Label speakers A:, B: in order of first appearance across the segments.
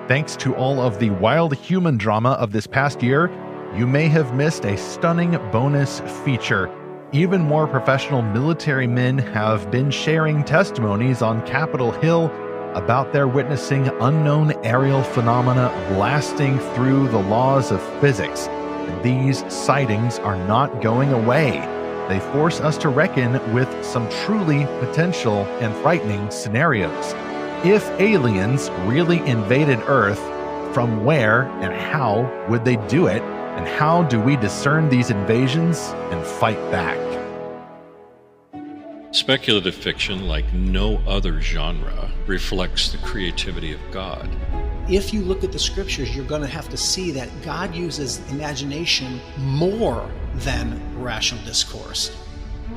A: Thanks to all of the wild human drama of this past year, you may have missed a stunning bonus feature. Even more professional military men have been sharing testimonies on Capitol Hill about their witnessing unknown aerial phenomena blasting through the laws of physics. And these sightings are not going away. They force us to reckon with some truly potential and frightening scenarios. If aliens really invaded Earth, from where and how would they do it? And how do we discern these invasions and fight back?
B: Speculative fiction, like no other genre, reflects the creativity of God.
C: If you look at the scriptures, you're going to have to see that God uses imagination more than rational discourse.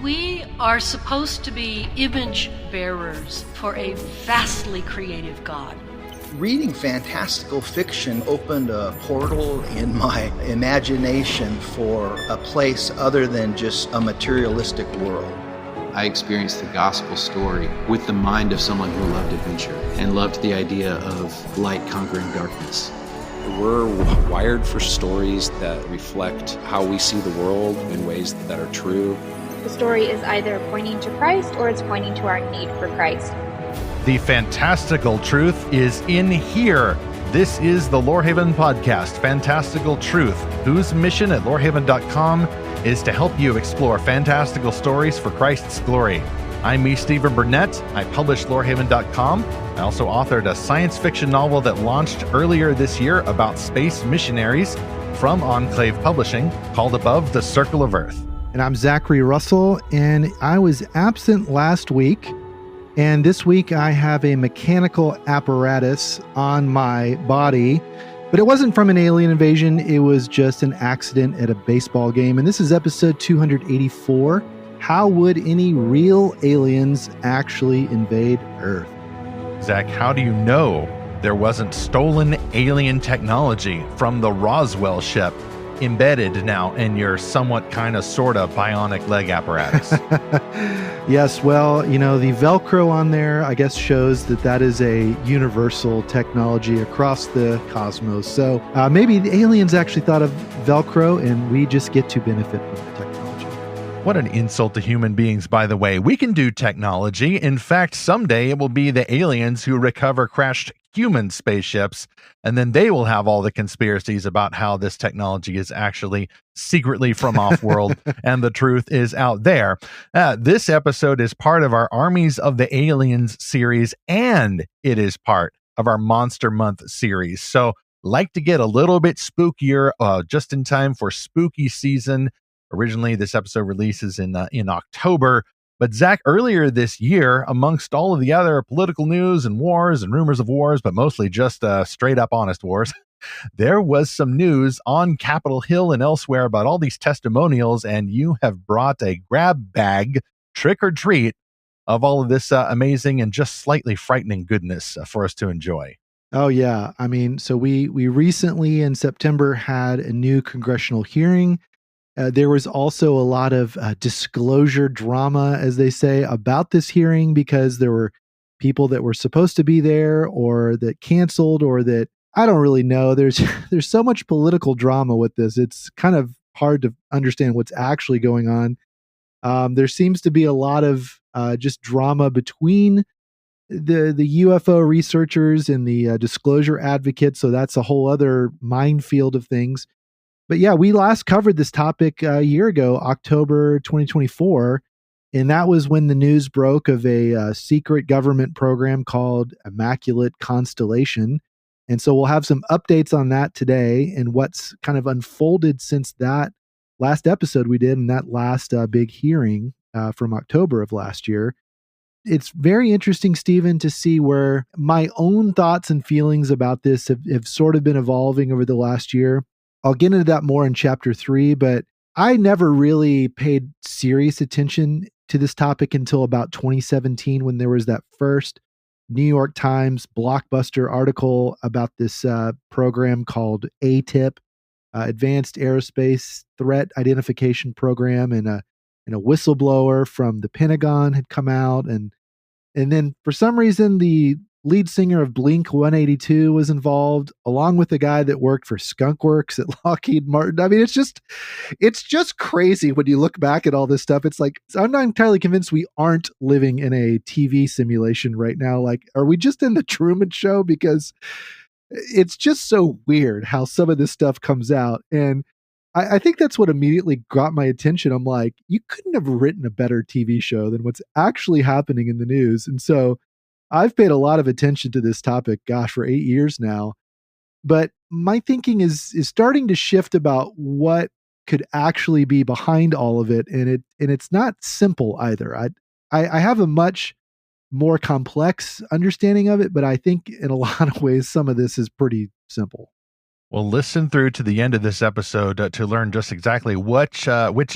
D: We are supposed to be image bearers for a vastly creative God.
E: Reading fantastical fiction opened a portal in my imagination for a place other than just a materialistic world.
F: I experienced the gospel story with the mind of someone who loved adventure and loved the idea of light conquering darkness.
G: We're wired for stories that reflect how we see the world in ways that are true.
H: The story is either pointing to Christ or it's pointing to our need for Christ.
A: The Fantastical Truth is in here. This is the Lorehaven podcast, Fantastical Truth, whose mission at lorehaven.com is to help you explore fantastical stories for Christ's glory. I'm me, Stephen Burnett. I publish Lorehaven.com. I also authored a science fiction novel that launched earlier this year about space missionaries from Enclave Publishing called Above the Circle of Earth.
I: And I'm Zackary Russell, and I was absent last week. And this week I have a mechanical apparatus on my body, but it wasn't from an alien invasion. It was just an accident at a baseball game. And this is episode 284. How would any real aliens actually invade Earth?
A: Zach, how do you know there wasn't stolen alien technology from the Roswell ship embedded now in your somewhat kind of sort of bionic leg apparatus?
I: Yes, well, you know, the Velcro on there, I guess, shows that that is a universal technology across the cosmos. So maybe the aliens actually thought of Velcro and we just get to benefit from the technology.
A: What an insult to human beings, by the way. We can do technology. In fact, someday it will be the aliens who recover crashed human spaceships, and then they will have all the conspiracies about how this technology is actually secretly from off-world, and the truth is out there. This episode is part of our Armies of the Aliens series, and it is part of our Monster Month series. So, like to get a little bit spookier just in time for spooky season. Originally, this episode releases in October. But Zach, earlier this year, amongst all of the other political news and wars and rumors of wars, but mostly just straight up honest wars, there was some news on Capitol Hill and elsewhere about all these testimonials, and you have brought a grab bag, trick or treat, of all of this amazing and just slightly frightening goodness for us to enjoy.
I: Oh, yeah. I mean, so we recently in September had a new congressional hearing. There was also a lot of disclosure drama, as they say, about this hearing because there were people that were supposed to be there or that canceled or that, I don't really know. There's so much political drama with this. It's kind of hard to understand what's actually going on. There seems to be a lot of just drama between the UFO researchers and the disclosure advocates. So that's a whole other minefield of things. But yeah, we last covered this topic a year ago, October 2024, and that was when the news broke of a secret government program called Immaculate Constellation. And so we'll have some updates on that today and what's kind of unfolded since that last episode we did and that last big hearing from October of last year. It's very interesting, Stephen, to see where my own thoughts and feelings about this have sort of been evolving over the last year. I'll get into that more in chapter 3, but I never really paid serious attention to this topic until about 2017 when there was that first New York Times blockbuster article about this program called ATIP, Advanced Aerospace Threat Identification Program, and a whistleblower from the Pentagon had come out, and then for some reason the lead singer of Blink 182 was involved, along with the guy that worked for Skunkworks at Lockheed Martin. I mean, it's just crazy when you look back at all this stuff. It's like, I'm not entirely convinced we aren't living in a TV simulation right now. Like, are we just in the Truman Show? Because it's just so weird how some of this stuff comes out. And I think that's what immediately got my attention. I'm like, you couldn't have written a better TV show than what's actually happening in the news. And so I've paid a lot of attention to this topic, gosh, for 8 years now. But my thinking is starting to shift about what could actually be behind all of it. And it's not simple either. I have a much more complex understanding of it, but I think in a lot of ways, some of this is pretty simple.
A: Well, listen through to the end of this episode to learn just exactly which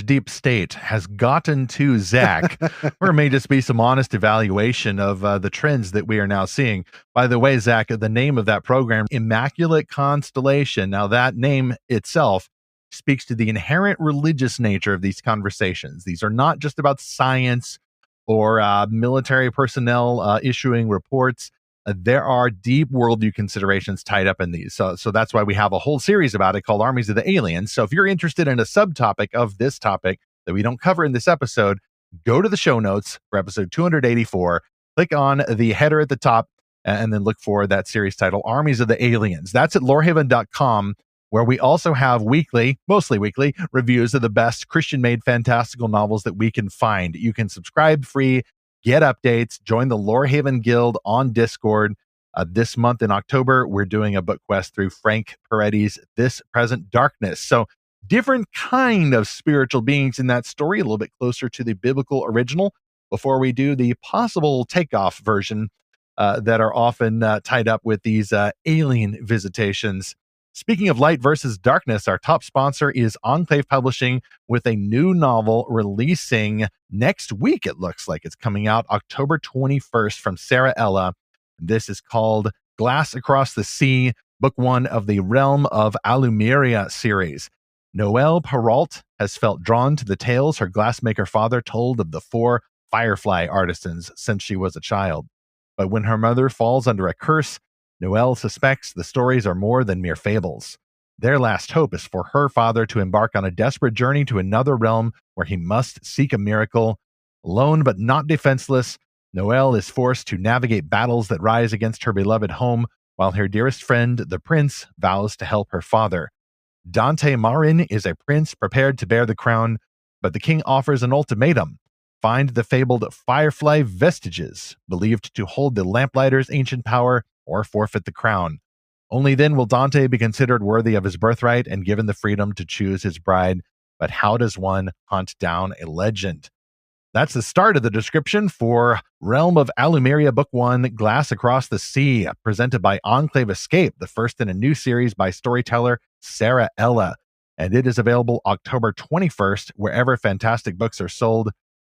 A: deep state has gotten to Zach, or it may just be some honest evaluation of the trends that we are now seeing. By the way, Zach, the name of that program, Immaculate Constellation. Now, that name itself speaks to the inherent religious nature of these conversations. These are not just about science or military personnel issuing reports. There are deep worldview considerations tied up in these. So that's why we have a whole series about it called Armies of the Aliens. So if you're interested in a subtopic of this topic that we don't cover in this episode, go to the show notes for episode 284, click on the header at the top, and then look for that series title, Armies of the Aliens. That's at lorehaven.com, where we also have mostly weekly, reviews of the best Christian-made fantastical novels that we can find. You can subscribe free, get updates, join the Lorehaven Guild on Discord. This month in October, we're doing a book quest through Frank Peretti's This Present Darkness. So different kind of spiritual beings in that story, a little bit closer to the biblical original, before we do the possible takeoff version that are often tied up with these alien visitations. Speaking of light versus darkness, our top sponsor is Enclave Publishing with a new novel releasing next week. It looks like it's coming out October 21st from Sarah Ella. This is called Glass Across the Sea, book 1 of the Realm of Alumeria series. Noelle Perrault has felt drawn to the tales her glassmaker father told of the 4 firefly artisans since she was a child. But when her mother falls under a curse, Noelle suspects the stories are more than mere fables. Their last hope is for her father to embark on a desperate journey to another realm where he must seek a miracle. Alone but not defenseless, Noelle is forced to navigate battles that rise against her beloved home, while her dearest friend, the prince, vows to help her father. Dante Marin is a prince prepared to bear the crown, but the king offers an ultimatum. Find the fabled firefly vestiges, believed to hold the lamplighter's ancient power, or forfeit the crown. Only then will Dante be considered worthy of his birthright and given the freedom to choose his bride. But how does one hunt down a legend? That's the start of the description for Realm of Alumeria Book 1, Glass Across the Sea, presented by Enclave Escape, the first in a new series by storyteller Sarah Ella. And it is available October 21st, wherever fantastic books are sold.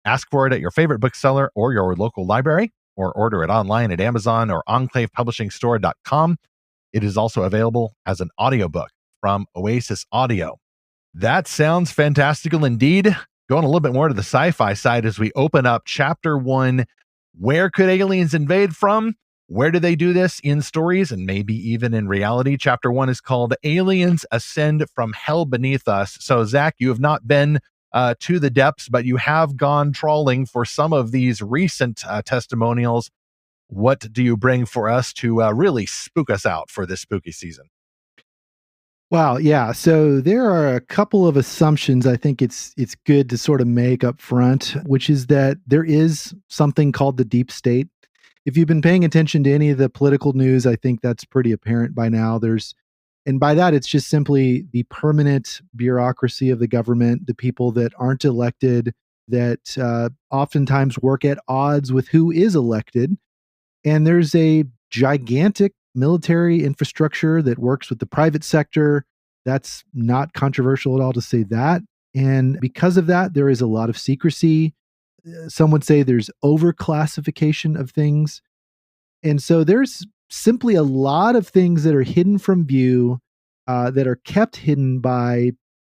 A: Ask for it at your favorite bookseller or your local library, or order it online at Amazon or enclavepublishingstore.com. It is also available as an audiobook from Oasis Audio. That sounds fantastical indeed. Going a little bit more to the sci-fi side as we open up Chapter 1. Where could aliens invade from? Where do they do this in stories and maybe even in reality? Chapter 1 is called Aliens Ascend from Hell Beneath Us. So, Zach, you have not been to the depths, but you have gone trawling for some of these recent testimonials. What do you bring for us to really spook us out for this spooky season?
I: Wow, yeah. So there are a couple of assumptions I think it's good to sort of make up front, which is that there is something called the deep state. If you've been paying attention to any of the political news, I think that's pretty apparent by now. And by that, it's just simply the permanent bureaucracy of the government, the people that aren't elected, that oftentimes work at odds with who is elected. And there's a gigantic military infrastructure that works with the private sector. That's not controversial at all to say that. And because of that, there is a lot of secrecy. Some would say there's overclassification of things. And so there's simply a lot of things that are hidden from view, that are kept hidden by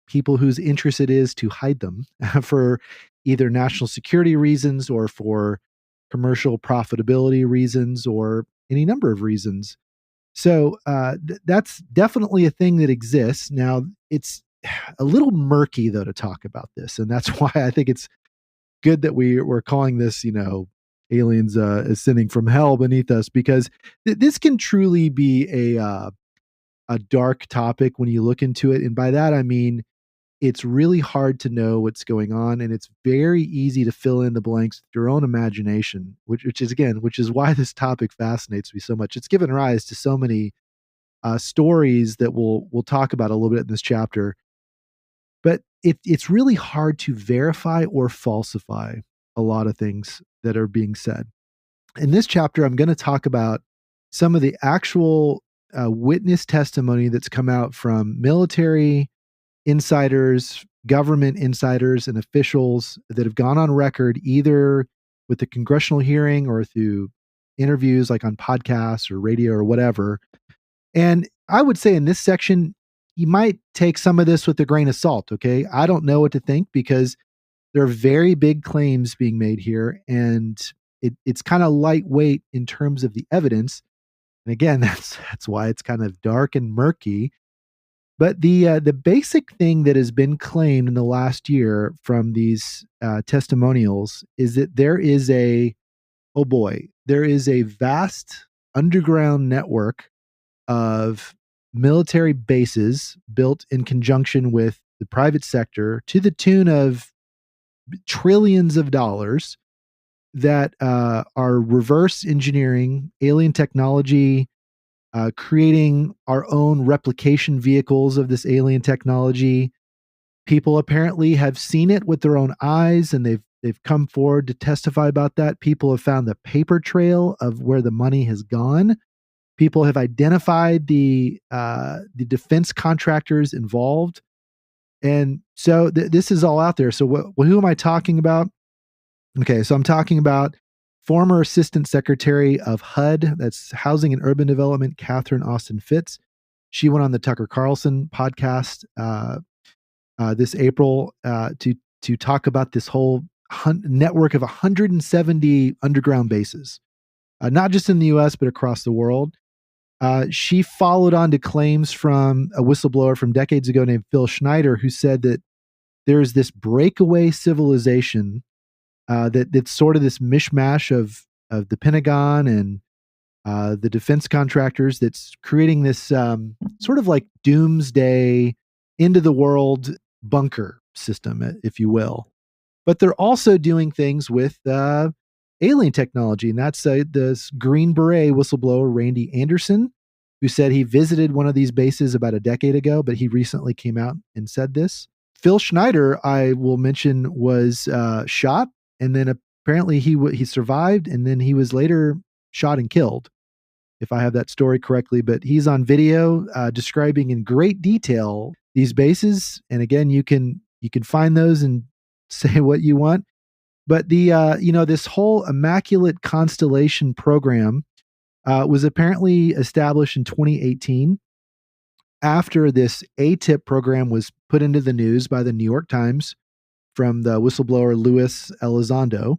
I: people whose interest it is to hide them for either national security reasons or for commercial profitability reasons, or any number of reasons. So that's definitely a thing that exists. Now, it's a little murky, though, to talk about this. And that's why I think it's good that we're calling this, aliens ascending from hell beneath us, because this can truly be a dark topic when you look into it. And by that, I mean, it's really hard to know what's going on, and it's very easy to fill in the blanks with your own imagination, which is why this topic fascinates me so much. It's given rise to so many stories that we'll talk about a little bit in this chapter, but it's really hard to verify or falsify a lot of things that are being said. In this chapter, I'm going to talk about some of the actual witness testimony that's come out from military insiders, government insiders, and officials that have gone on record either with the congressional hearing or through interviews like on podcasts or radio or whatever. And I would say in this section, you might take some of this with a grain of salt, okay? I don't know what to think because there are very big claims being made here, and it's kind of lightweight in terms of the evidence. And again, that's why it's kind of dark and murky. But the basic thing that has been claimed in the last year from these testimonials is that there is a vast underground network of military bases built in conjunction with the private sector to the tune of trillions of dollars that are reverse engineering alien technology, creating our own replication vehicles of this alien technology. People apparently have seen it with their own eyes, and they've come forward to testify about that. People have found the paper trail of where the money has gone. People have identified the defense contractors involved, and so this is all out there. So who am I talking about? Okay, so I'm talking about former Assistant Secretary of HUD, that's Housing and Urban Development, Catherine Austin Fitts. She went on the Tucker Carlson podcast this April to talk about this whole network of 170 underground bases, not just in the U.S., but across the world. She followed on to claims from a whistleblower from decades ago named Phil Schneider, who said that there's this breakaway civilization that's sort of this mishmash of the Pentagon and the defense contractors that's creating this sort of like doomsday end of the world bunker system, if you will. But they're also doing things with alien technology, and that's this Green Beret whistleblower, Randy Anderson, who said he visited one of these bases about a decade ago, but he recently came out and said this. Phil Schneider, I will mention, was shot, and then apparently he survived, and then he was later shot and killed, if I have that story correctly. But he's on video describing in great detail these bases, and again, you can find those and say what you want. But the this whole Immaculate Constellation program was apparently established in 2018 after this ATIP program was put into the news by the New York Times from the whistleblower Luis Elizondo.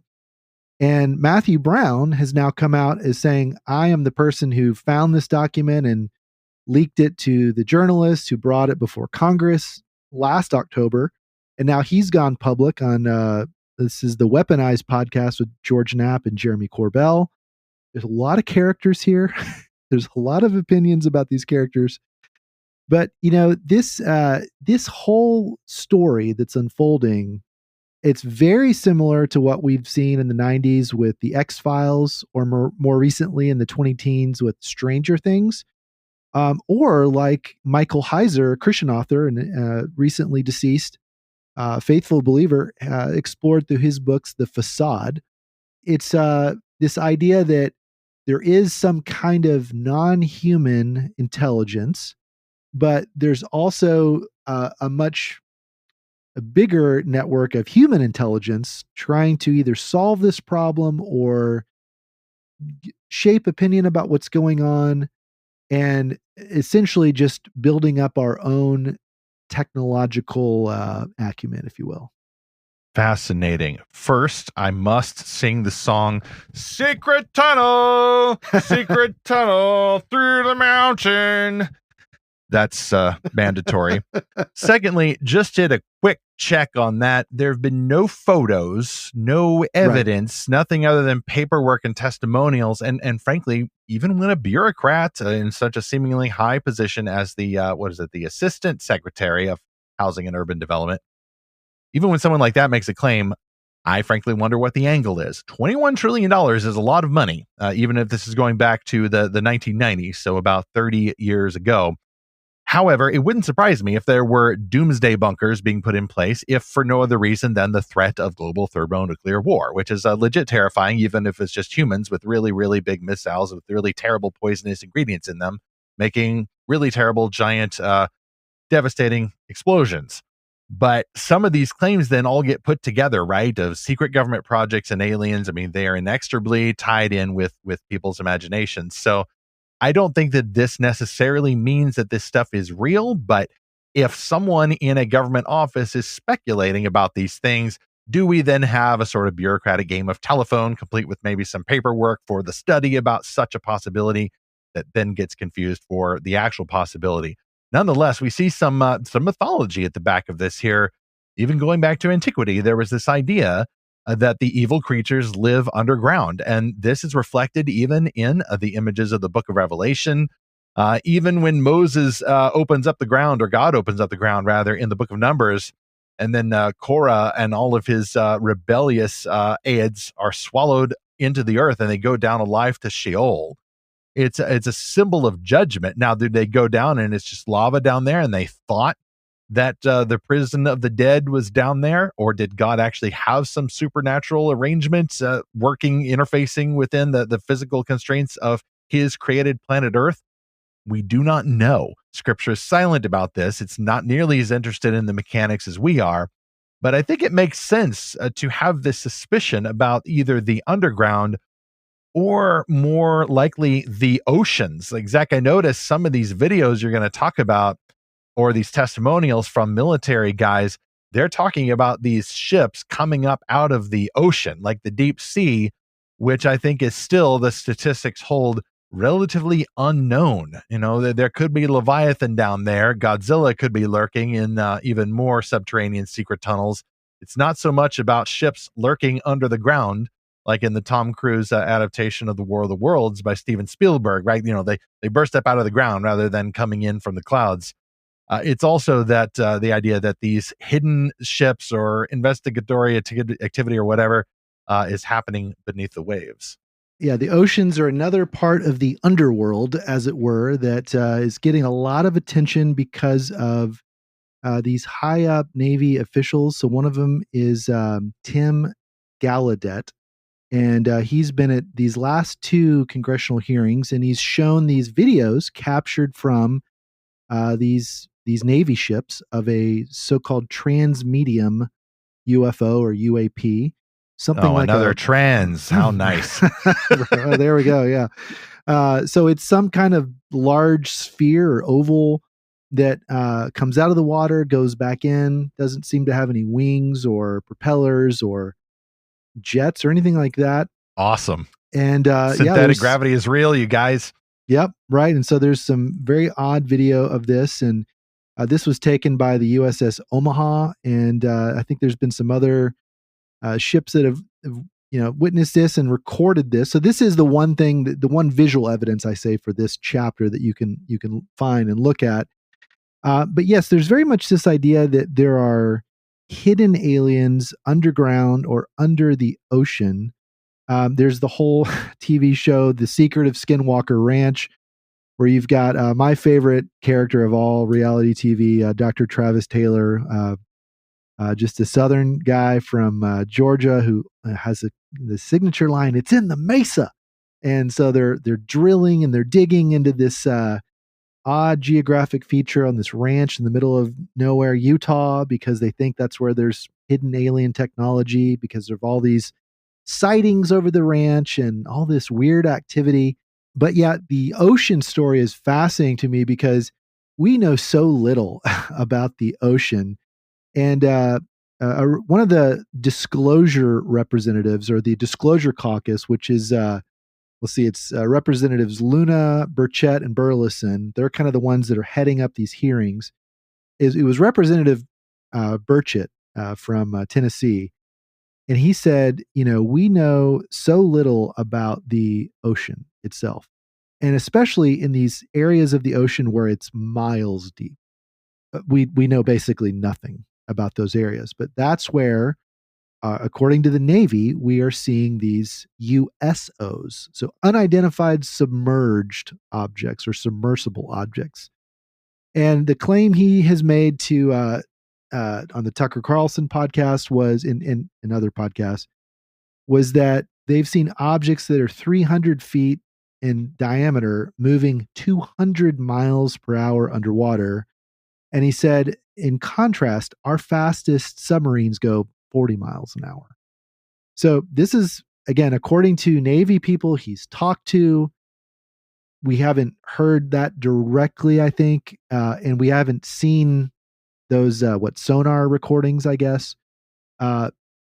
I: And Matthew Brown has now come out as saying, I am the person who found this document and leaked it to the journalist who brought it before Congress last October. And now he's gone public on this is the Weaponized podcast with George Knapp and Jeremy Corbell. There's a lot of characters here. There's a lot of opinions about these characters. But, this whole story that's unfolding, it's very similar to what we've seen in the 90s with the X-Files, or more recently in the 2010s with Stranger Things, or like Michael Heiser, Christian author and recently deceased, faithful believer, explored through his books, The Facade. It's this idea that there is some kind of non-human intelligence, but there's also a much bigger network of human intelligence trying to either solve this problem or shape opinion about what's going on, and essentially just building up our own technological acumen, if you will.
A: Fascinating. First, I must sing the song Secret Tunnel, Secret Tunnel through the mountain. That's mandatory. Secondly, just did a quick check on that. There have been no photos, no evidence, nothing other than paperwork and testimonials. And frankly, even when a bureaucrat in such a seemingly high position as the the Assistant Secretary of Housing and Urban Development, even when someone like that makes a claim, I frankly wonder what the angle is. $21 trillion is a lot of money, even if this is going back to the 1990s, so about 30 years ago. However, it wouldn't surprise me if there were doomsday bunkers being put in place, if for no other reason than the threat of global thermonuclear war, which is legit terrifying, even if it's just humans with really, really big missiles with really terrible poisonous ingredients in them, making really terrible, giant, devastating explosions. But some of these claims then all get put together, right? Of secret government projects and aliens. I mean, they are inextricably tied in with people's imaginations. So I don't think that this necessarily means that this stuff is real, but if someone in a government office is speculating about these things, do we then have a sort of bureaucratic game of telephone, complete with maybe some paperwork for the study about such a possibility that then gets confused for the actual possibility? Nonetheless, we see some mythology at the back of this here. Even going back to antiquity, there was this idea that the evil creatures live underground. And this is reflected even in the images of the book of Revelation. Even when Moses opens up the ground, or God opens up the ground, rather, in the book of Numbers, and then Korah and all of his rebellious aides are swallowed into the earth and they go down alive to Sheol. It's a symbol of judgment. Now, did they go down and it's just lava down there and they thought that the prison of the dead was down there? Or did God actually have some supernatural arrangements interfacing within the physical constraints of his created planet Earth? We do not know. Scripture is silent about this. It's not nearly as interested in the mechanics as we are. But I think it makes sense to have this suspicion about either the underground or more likely the oceans. Like, Zach, I noticed some of these videos you're going to talk about, or these testimonials from military guys, they're talking about these ships coming up out of the ocean, like the deep sea, which I think is still, the statistics hold, relatively unknown. You know, there could be Leviathan down there. Godzilla could be lurking in even more subterranean secret tunnels. It's not so much about ships lurking under the ground, like in the Tom Cruise adaptation of The War of the Worlds by Steven Spielberg, right? You know, they burst up out of the ground rather than coming in from the clouds. It's also that the idea that these hidden ships or investigatory activity or whatever is happening beneath the waves.
I: Yeah, the oceans are another part of the underworld, as it were, that is getting a lot of attention because of these high up Navy officials. So one of them is Tim Gallaudet. And he's been at these last two congressional hearings, and he's shown these videos captured from these Navy ships of a so-called transmedium UFO or UAP. Something like
A: another trans. How nice.
I: Oh, there we go. Yeah. So it's some kind of large sphere or oval that comes out of the water, goes back in, doesn't seem to have any wings or propellers or jets or anything like that.
A: Awesome.
I: And
A: synthetic gravity is real, you guys.
I: Yep, right. And so there's some very odd video of this, and this was taken by the USS Omaha, and I think there's been some other ships that have witnessed this and recorded this. So this is the one thing, the one visual evidence, I say, for this chapter that you can find and look at. But yes, there's very much this idea that there are hidden aliens underground or under the ocean. There's the whole TV show, The Secret of Skinwalker Ranch, where you've got my favorite character of all reality TV, Dr. Travis Taylor, just a Southern guy from Georgia who has the signature line, "It's in the Mesa." And so they're drilling and they're digging into this odd geographic feature on this ranch in the middle of nowhere, Utah, because they think that's where there's hidden alien technology because of all these sightings over the ranch and all this weird activity. But yet the ocean story is fascinating to me because we know so little about the ocean. And one of the disclosure representatives, or the Disclosure Caucus, which is let's see, it's Representatives Luna, Burchett, and Burleson. They're kind of the ones that are heading up these hearings. It was Representative Burchett from Tennessee, and he said, we know so little about the ocean itself, and especially in these areas of the ocean where it's miles deep. We know basically nothing about those areas, but that's where, according to the Navy, we are seeing these USOs, so unidentified submerged objects or submersible objects. And the claim he has made to on the Tucker Carlson podcast was in other podcasts was that they've seen objects that are 300 feet in diameter moving 200 miles per hour underwater. And he said, in contrast, our fastest submarines go 40 miles an hour. So this is, again, according to Navy people he's talked to. We haven't heard that directly, I think, and we haven't seen those sonar recordings, I guess.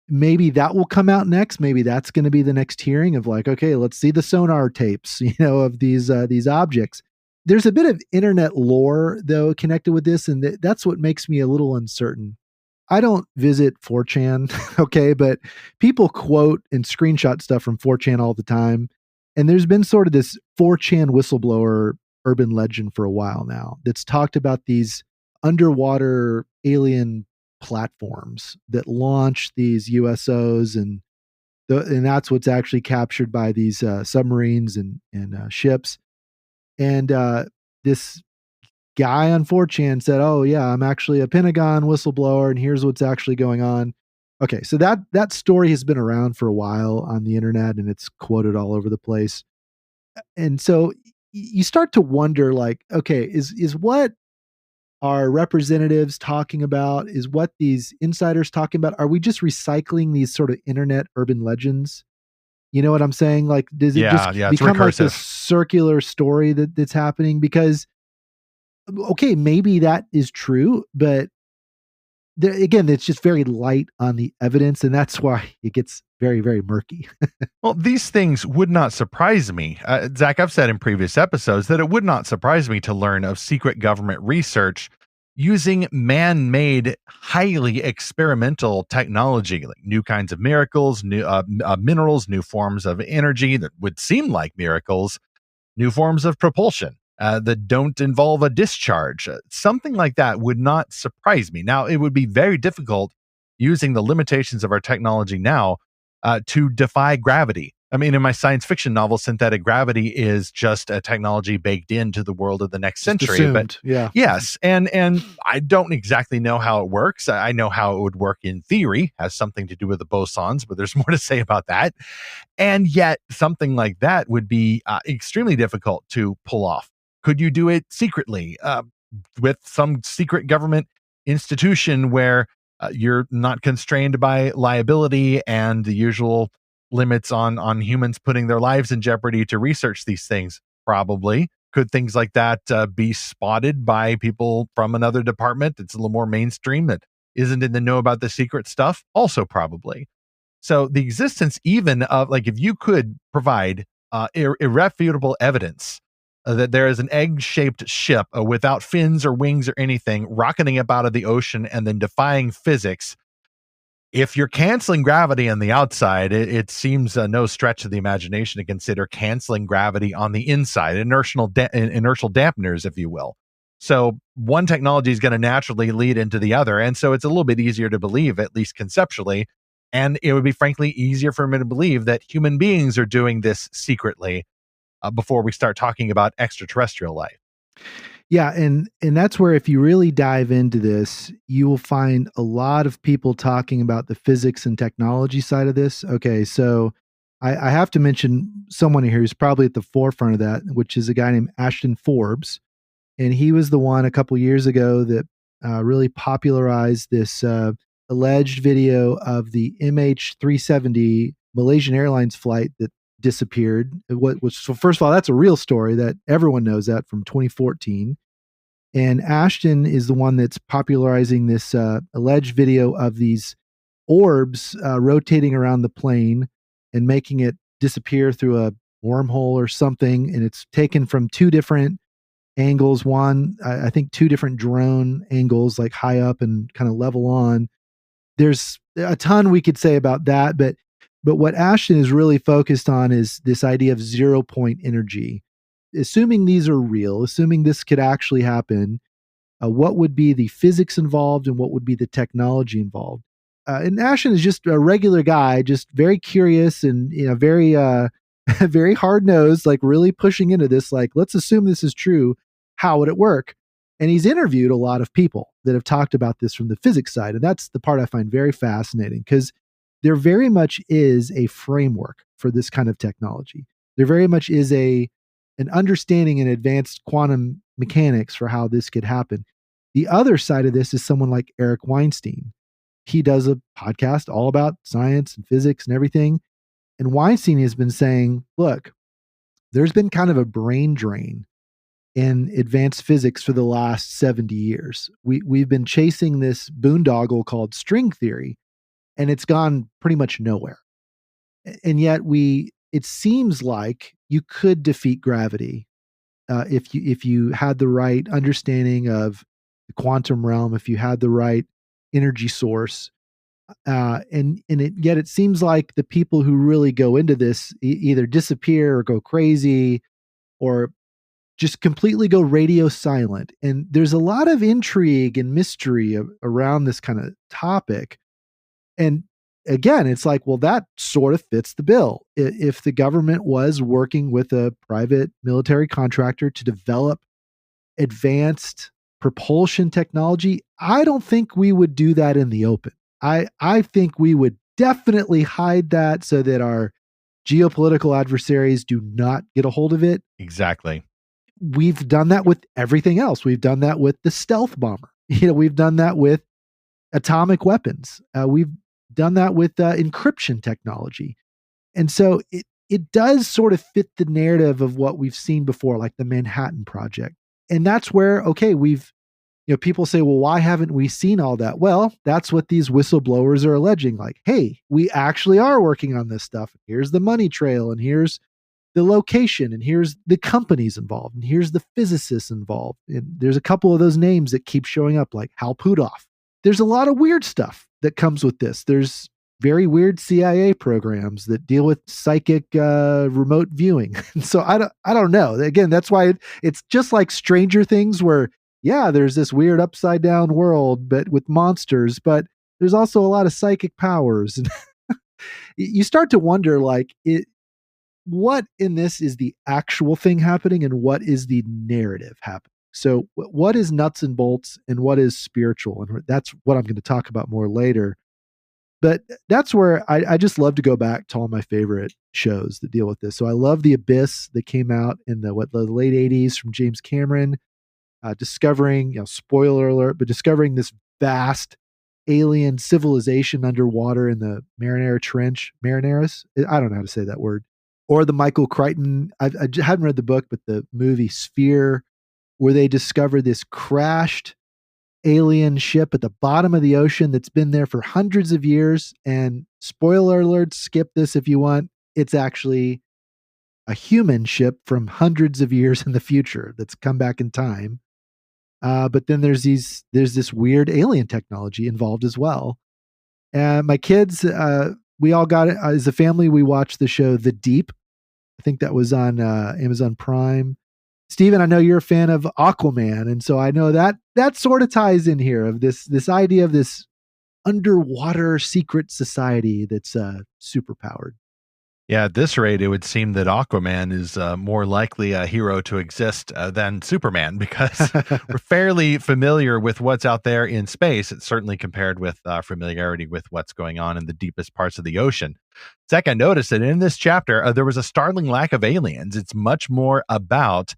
I: Maybe that will come out next. Maybe that's going to be the next hearing of like, okay, let's see the sonar tapes, of these objects. There's a bit of internet lore, though, connected with this, and that's what makes me a little uncertain. I don't visit 4chan, okay, but people quote and screenshot stuff from 4chan all the time. And there's been sort of this 4chan whistleblower urban legend for a while now that's talked about these underwater alien platforms that launch these USOs, and that's what's actually captured by these submarines and ships. And this guy on 4chan said, oh, yeah, I'm actually a Pentagon whistleblower, and here's what's actually going on. Okay, so that story has been around for a while on the internet, and it's quoted all over the place. And so you start to wonder, like, okay, is what our representatives talking about, is what these insiders talking about, are we just recycling these sort of internet urban legends? You know what I'm saying? Like, does it become like this circular story that's happening? Because, okay, maybe that is true, but again, it's just very light on the evidence, and that's why it gets very, very murky.
A: Well, these things would not surprise me. Zach, I've said in previous episodes that it would not surprise me to learn of secret government research using man-made, highly experimental technology, like new kinds of miracles, new minerals, new forms of energy that would seem like miracles, new forms of propulsion that don't involve a discharge. Something like that would not surprise me. Now, it would be very difficult using the limitations of our technology now to defy gravity. I mean, in my science fiction novel, synthetic gravity is just a technology baked into the world of the next century.
I: Assumed,
A: but
I: yeah.
A: Yes, and I don't exactly know how it works. I know how it would work in theory, has something to do with the bosons, but there's more to say about that. And yet, something like that would be extremely difficult to pull off. Could you do it secretly with some secret government institution where you're not constrained by liability and the usual limits on humans putting their lives in jeopardy to research these things? Probably. Could things like that be spotted by people from another department that's a little more mainstream that isn't in the know about the secret stuff? Also probably. So the existence even of, like, if you could provide irrefutable evidence that there is an egg-shaped ship without fins or wings or anything rocketing up out of the ocean and then defying physics, if you're canceling gravity on the outside, it seems no stretch of the imagination to consider canceling gravity on the inside, inertial dampeners, if you will. So one technology is going to naturally lead into the other. And so it's a little bit easier to believe, at least conceptually. And it would be frankly easier for me to believe that human beings are doing this secretly before we start talking about extraterrestrial life.
I: Yeah, and that's where, if you really dive into this, you will find a lot of people talking about the physics and technology side of this. Okay, so I have to mention someone here who's probably at the forefront of that, which is a guy named Ashton Forbes. And he was the one a couple years ago that really popularized this alleged video of the MH370 Malaysian Airlines flight that disappeared. So first of all, that's a real story that everyone knows that from 2014. And Ashton is the one that's popularizing this alleged video of these orbs rotating around the plane and making it disappear through a wormhole or something. And it's taken from two different angles. One, I think two different drone angles, like high up and kind of level on. There's a ton we could say about that, but what Ashton is really focused on is this idea of 0-point energy. Assuming these are real, assuming this could actually happen, what would be the physics involved and what would be the technology involved? And Ashton is just a regular guy, just very curious and very very hard nosed, like really pushing into this. Like, let's assume this is true. How would it work? And he's interviewed a lot of people that have talked about this from the physics side, and that's the part I find very fascinating because there very much is a framework for this kind of technology. There very much is an understanding in advanced quantum mechanics for how this could happen. The other side of this is someone like Eric Weinstein. He does a podcast all about science and physics and everything. And Weinstein has been saying, look, there's been kind of a brain drain in advanced physics for the last 70 years. We've been chasing this boondoggle called string theory, and it's gone pretty much nowhere. And yet it seems like you could defeat gravity if you had the right understanding of the quantum realm, if you had the right energy source. Yet it seems like the people who really go into this either disappear or go crazy or just completely go radio silent. And there's a lot of intrigue and mystery around this kind of topic. And again, it's like, well, that sort of fits the bill. If the government was working with a private military contractor to develop advanced propulsion technology, I don't think we would do that in the open. I think we would definitely hide that so that our geopolitical adversaries do not get a hold of it.
A: Exactly.
I: We've done that with everything else. We've done that with the stealth bomber. We've done that with atomic weapons. We've done that with encryption technology. And so it does sort of fit the narrative of what we've seen before, like the Manhattan Project. And that's where, okay, people say, well, why haven't we seen all that? Well, that's what these whistleblowers are alleging. Like, hey, we actually are working on this stuff. Here's the money trail, and here's the location, and here's the companies involved, and here's the physicists involved. And there's a couple of those names that keep showing up, like Hal Puthoff. There's a lot of weird stuff that comes with this. There's very weird CIA programs that deal with psychic remote viewing. And so I don't know. Again, that's why it's just like Stranger Things, where yeah, there's this weird upside down world, but with monsters, but there's also a lot of psychic powers. And you start to wonder, like, what in this is the actual thing happening and what is the narrative happening? So what is nuts and bolts and what is spiritual? And that's what I'm going to talk about more later. But that's where I just love to go back to all my favorite shows that deal with this. So I love The Abyss that came out in the late 80s from James Cameron. Discovering, spoiler alert, but discovering this vast alien civilization underwater in the Marinara Trench. Marinaris? I don't know how to say that word. Or the Michael Crichton, I hadn't read the book, but the movie Sphere, where they discover this crashed alien ship at the bottom of the ocean that's been there for hundreds of years. And spoiler alert, skip this if you want. It's actually a human ship from hundreds of years in the future that's come back in time. But then there's this weird alien technology involved as well. And my kids, we all got it as a family. We watched the show The Deep. I think that was on Amazon Prime. Steven, I know you're a fan of Aquaman, and so I know that sort of ties in here of this idea of this underwater secret society that's super powered.
A: Yeah, at this rate, it would seem that Aquaman is more likely a hero to exist than Superman, because we're fairly familiar with what's out there in space. It's certainly compared with familiarity with what's going on in the deepest parts of the ocean. Zach, I noticed that in this chapter, there was a startling lack of aliens. It's much more about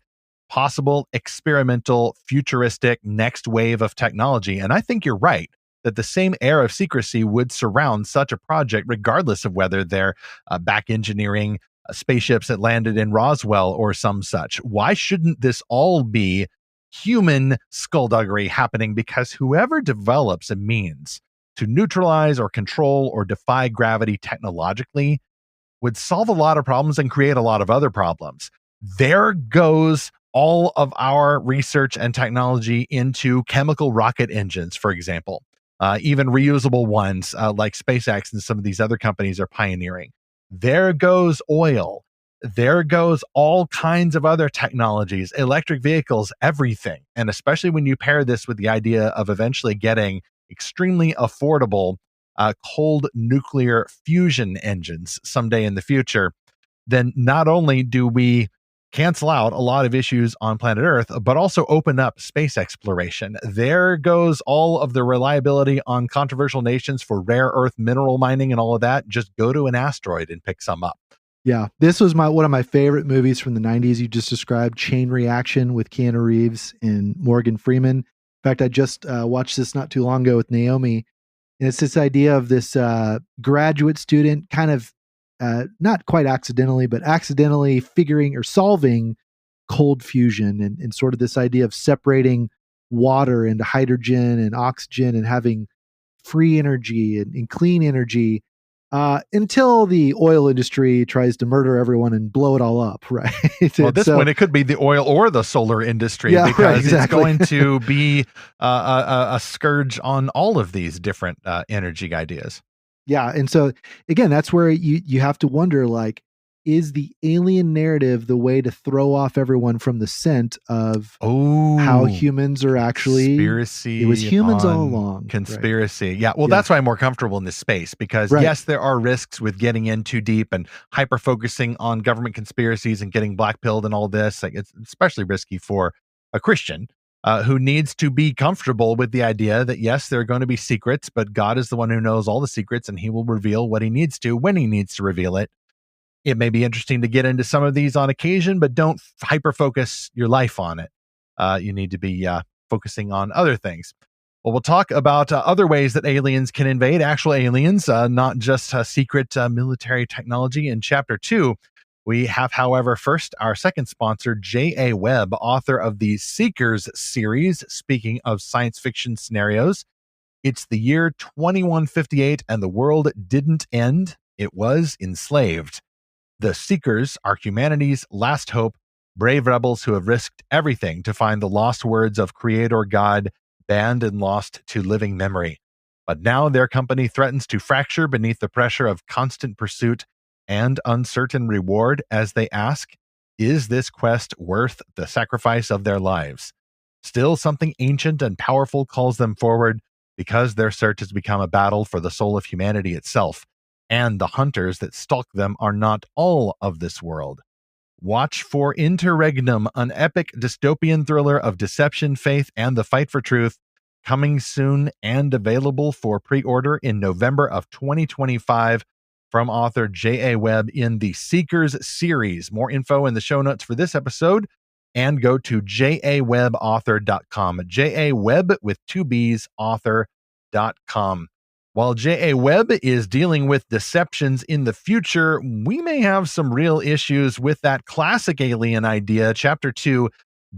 A: possible experimental, futuristic next wave of technology. And I think you're right that the same air of secrecy would surround such a project, regardless of whether they're back engineering spaceships that landed in Roswell or some such. Why shouldn't this all be human skullduggery happening, because whoever develops a means to neutralize or control or defy gravity technologically would solve a lot of problems and create a lot of other problems. There goes all of our research and technology into chemical rocket engines, for example, even reusable ones like SpaceX and some of these other companies are pioneering. There goes oil. There goes all kinds of other technologies, electric vehicles, everything. And especially when you pair this with the idea of eventually getting extremely affordable cold nuclear fusion engines someday in the future, then not only do we cancel out a lot of issues on planet Earth, but also open up space exploration. There goes all of the reliability on controversial nations for rare earth mineral mining and all of that. Just go to an asteroid and pick some up.
I: Yeah, this was one of my favorite movies from the 90s you just described, Chain Reaction, with Keanu Reeves and Morgan Freeman. In fact, I just watched this not too long ago with Naomi, and it's this idea of this graduate student kind of not quite accidentally, but accidentally figuring or solving cold fusion and sort of this idea of separating water into hydrogen and oxygen and having free energy and clean energy until the oil industry tries to murder everyone and blow it all up, right?
A: Well, this one, it could be the oil or the solar industry,
I: yeah,
A: because
I: right, exactly.
A: it's going to be a scourge on all of these different energy ideas.
I: Yeah. And so again, that's where you have to wonder, like, is the alien narrative the way to throw off everyone from the scent of how humans are actually
A: conspiracy?
I: It was humans all along.
A: Conspiracy. Right? Yeah. Well, that's why I'm more comfortable in this space, because yes, there are risks with getting in too deep and hyper focusing on government conspiracies and getting blackpilled and all this. Like, it's especially risky for a Christian who needs to be comfortable with the idea that, yes, there are going to be secrets, but God is the one who knows all the secrets, and he will reveal what he needs to when he needs to reveal it. It may be interesting to get into some of these on occasion, but don't hyper focus your life on it. You need to be focusing on other things. Well, we'll talk about other ways that aliens can invade, actual aliens, not just secret military technology in Chapter 2. We have, however, first our second sponsor, J.A. Webb, author of the Seekers series. Speaking of science fiction scenarios, it's the year 2158 and the world didn't end. It was enslaved. The Seekers are humanity's last hope, brave rebels who have risked everything to find the lost words of Creator God, banned and lost to living memory. But now their company threatens to fracture beneath the pressure of constant pursuit and uncertain reward as they ask, is this quest worth the sacrifice of their lives? Still, something ancient and powerful calls them forward, because their search has become a battle for the soul of humanity itself, and the hunters that stalk them are not all of this world. Watch for Interregnum, an epic dystopian thriller of deception, faith, and the fight for truth, coming soon and available for pre-order in November of 2025 from author J.A. Webb in the Seekers series. More info in the show notes for this episode, and go to jawebauthor.com. J.A. Webb with 2 B's, author.com. While J.A. Webb is dealing with deceptions in the future, we may have some real issues with that classic alien idea. Chapter 2,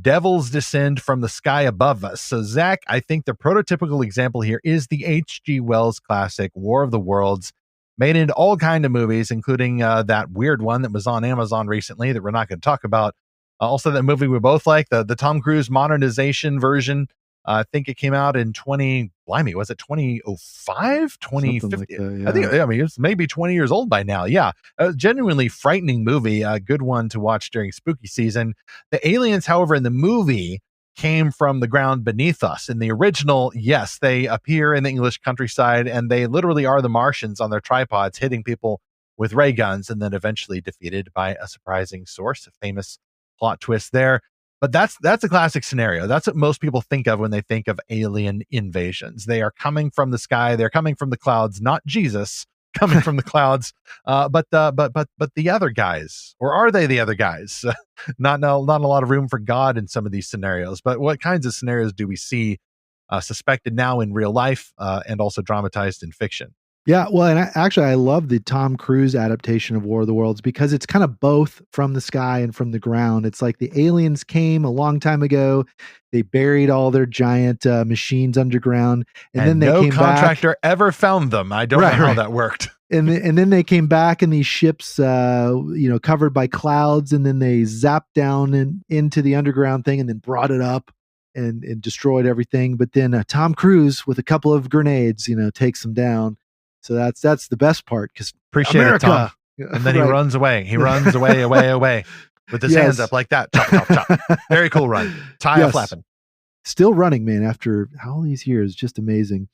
A: Devils Descend from the Sky Above Us. So, Zach, I think the prototypical example here is the H.G. Wells classic, War of the Worlds, made into all kinds of movies, including that weird one that was on Amazon recently that we're not going to talk about. Also, that movie we both like, the Tom Cruise modernization version. I think it came out in 2005, 2050. Like that, yeah. I mean, it's maybe 20 years old by now. Yeah. A genuinely frightening movie. A good one to watch during spooky season. The aliens, however, in the movie came from the ground beneath us. In the original, yes, they appear in the English countryside, and they literally are the Martians on their tripods hitting people with ray guns, and then eventually defeated by a surprising source. A famous plot twist there. But that's a classic scenario. That's what most people think of when they think of alien invasions. They are coming from the sky. They're coming from the clouds, not Jesus coming from the clouds, but the other guys. Or are they the other guys? Not a lot of room for God in some of these scenarios. But what kinds of scenarios do we see suspected now in real life and also dramatized in fiction?
I: Yeah, well, and I love the Tom Cruise adaptation of War of the Worlds because it's kind of both from the sky and from the ground. It's like the aliens came a long time ago, they buried all their giant machines underground, and then they
A: no
I: came
A: contractor
I: back.
A: ever found them. I don't know how that worked.
I: And then they came back in these ships, covered by clouds, and then they zapped down into the underground thing, and then brought it up and destroyed everything. But then Tom Cruise with a couple of grenades, takes them down. So that's the best part because
A: Appreciate
I: America.
A: It, Tom. And then he runs away. He runs away with his hands up like that. Chop, chop, chop. Very cool run. Tire flapping.
I: Still running, man, after all these years. Just amazing.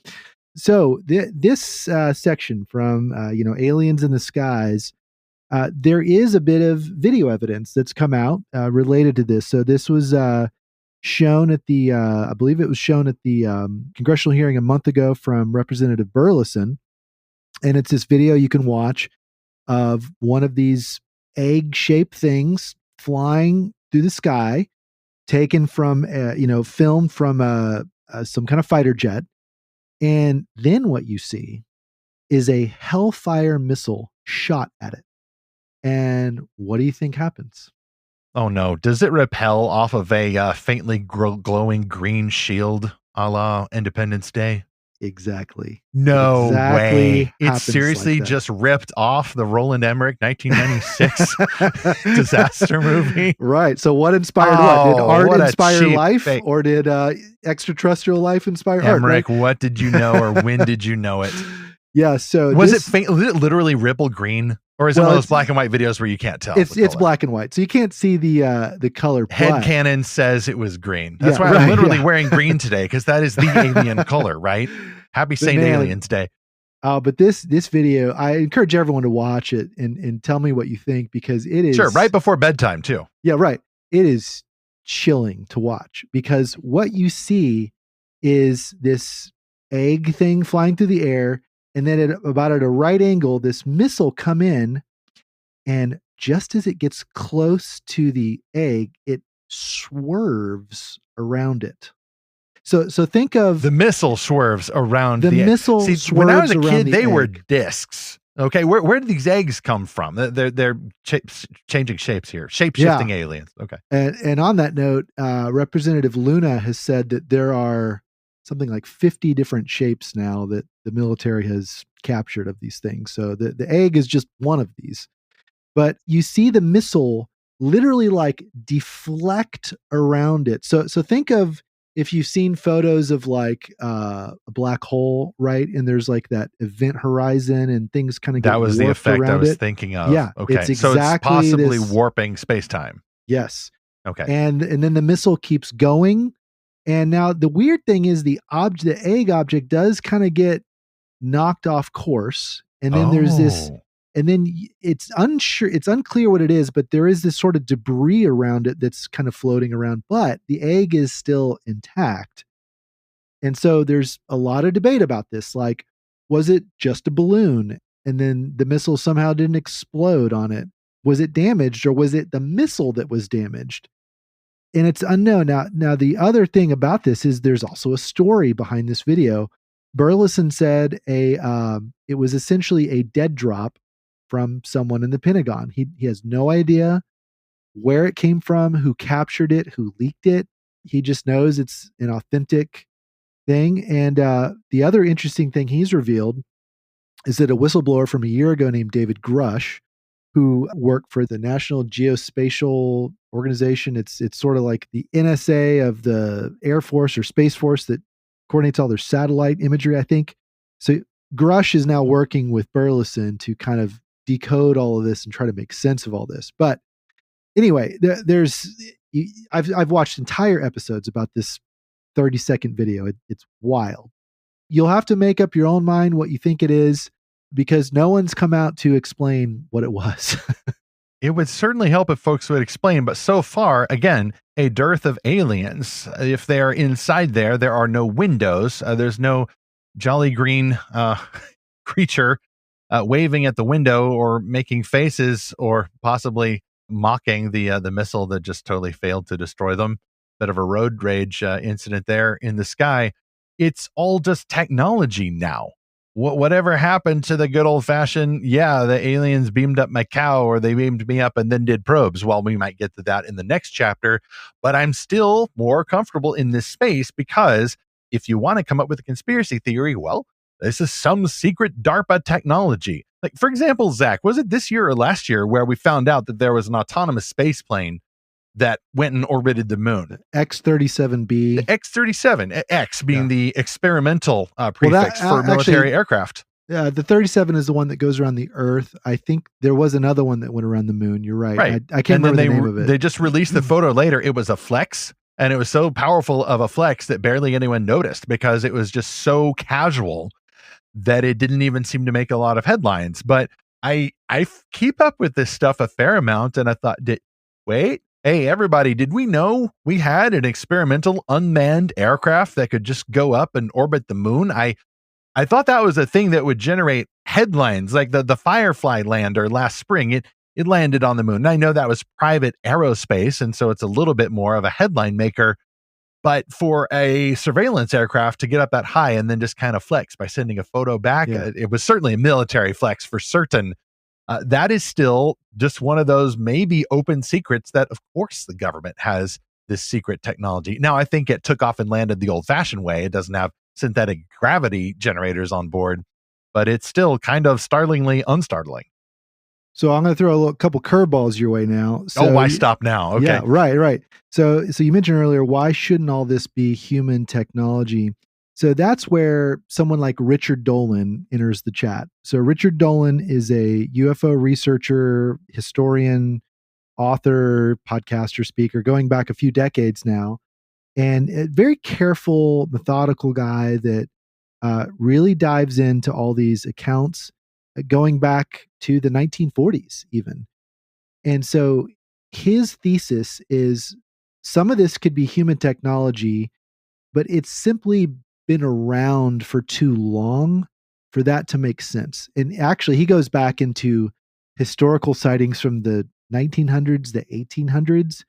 I: So this section from, Aliens in the Skies, there is a bit of video evidence that's come out related to this. So this was shown at the, I believe it was shown at the congressional hearing a month ago from Representative Burleson. And it's this video you can watch of one of these egg-shaped things flying through the sky, taken from, filmed from some kind of fighter jet. And then what you see is a Hellfire missile shot at it. And what do you think happens?
A: Oh no. Does it repel off of a faintly glowing green shield a la Independence Day?
I: Exactly.
A: No way. It
I: happens
A: seriously
I: like that.
A: just ripped off the Roland Emmerich 1996 disaster movie.
I: Right. So what inspired what? Did art
A: what a
I: inspire
A: cheap
I: life
A: fake.
I: Or did extraterrestrial life inspire art?
A: Emmerich,
I: Right?
A: what did you know or when did you know it?
I: Yeah. So
A: Was it literally ripple green? Or is it one of those black and white videos where you can't tell?
I: It's black and white. So you can't see the color.
A: Headcanon says it was green. That's why I'm literally wearing green today, because that is the alien color, right? Happy St. Aliens Day.
I: But this video, I encourage everyone to watch it and tell me what you think, because it is...
A: Sure, right before bedtime, too.
I: Yeah, right. It is chilling to watch, because what you see is this egg thing flying through the air, and then about at a right angle, this missile come in, and just as it gets close to the egg, it swerves around it. So think of
A: the missile swerves around
I: the missile.
A: See, when I was a kid, they were discs. Okay, where did these eggs come from? They're changing shapes here, shape-shifting aliens. Okay,
I: and on that note, Representative Luna has said that there are something like 50 different shapes now that the military has captured of these things. So the egg is just one of these. But you see the missile literally like deflect around it. So think of, if you've seen photos of like a black hole, right? And there's like that event horizon and things kind of get warped around it.
A: That was the effect I was thinking of.
I: Yeah.
A: Okay.
I: It's
A: So it's possibly
I: this,
A: warping space-time.
I: Yes.
A: Okay.
I: And then the missile keeps going. And now the weird thing is the egg object does kind of get knocked off course. And then there's this, and then it's unclear what it is, but there is this sort of debris around it that's kind of floating around, but the egg is still intact. And so there's a lot of debate about this. Like, was it just a balloon? And then the missile somehow didn't explode on it. Was it damaged, or was it the missile that was damaged? And it's unknown. Now the other thing about this is there's also a story behind this video. Burleson said it was essentially a dead drop from someone in the Pentagon. He has no idea where it came from, who captured it, who leaked it. He just knows it's an authentic thing. And the other interesting thing he's revealed is that a whistleblower from a year ago named David Grush, who worked for the National Geospatial Organization. It's sort of like the NSA of the Air Force or Space Force that coordinates all their satellite imagery, I think. So Grush is now working with Burleson to kind of decode all of this and try to make sense of all this. But anyway, I've watched entire episodes about this 30-second video. It's wild. You'll have to make up your own mind what you think it is, because no one's come out to explain what it was.
A: It would certainly help if folks would explain, but so far, again, a dearth of aliens. If they're inside there are no windows. There's no jolly green creature waving at the window or making faces or possibly mocking the missile that just totally failed to destroy them. Bit of a road rage incident there in the sky. It's all just technology now. whatever happened to the good old fashioned, yeah, the aliens beamed up my cow or they beamed me up and then did probes. Well, we might get to that in the next chapter, but I'm still more comfortable in this space because if you want to come up with a conspiracy theory, well, this is some secret DARPA technology. Like, for example, Zach, was it this year or last year where we found out that there was an autonomous space plane that went and orbited the moon?
I: X-37B.
A: The X-37, X being the experimental prefix for military aircraft.
I: Yeah, the 37 is the one that goes around the Earth. I think there was another one that went around the moon. You're right. I can't remember the name of it.
A: They just released the photo later. It was a flex, and it was so powerful of a flex that barely anyone noticed because it was just so casual that it didn't even seem to make a lot of headlines. But I keep up with this stuff a fair amount, and I thought, hey, everybody, did we know we had an experimental unmanned aircraft that could just go up and orbit the moon? I thought that was a thing that would generate headlines, like the Firefly lander last spring. It landed on the moon. And I know that was private aerospace, and so it's a little bit more of a headline maker. But for a surveillance aircraft to get up that high and then just kind of flex by sending a photo back, it was certainly a military flex for certain. That is still just one of those maybe open secrets that, of course, the government has this secret technology. Now, I think it took off and landed the old-fashioned way. It doesn't have synthetic gravity generators on board, but it's still kind of startlingly unstartling.
I: So I'm going to throw a couple curveballs your way now. So,
A: why stop now? Okay.
I: Yeah, right. So you mentioned earlier, why shouldn't all this be human technology? So that's where someone like Richard Dolan enters the chat. So Richard Dolan is a UFO researcher, historian, author, podcaster, speaker, going back a few decades now, and a very careful, methodical guy that really dives into all these accounts going back to the 1940s even. And so his thesis is some of this could be human technology, but it's simply been around for too long for that to make sense. And actually, he goes back into historical sightings from the 1900s, the 1800s,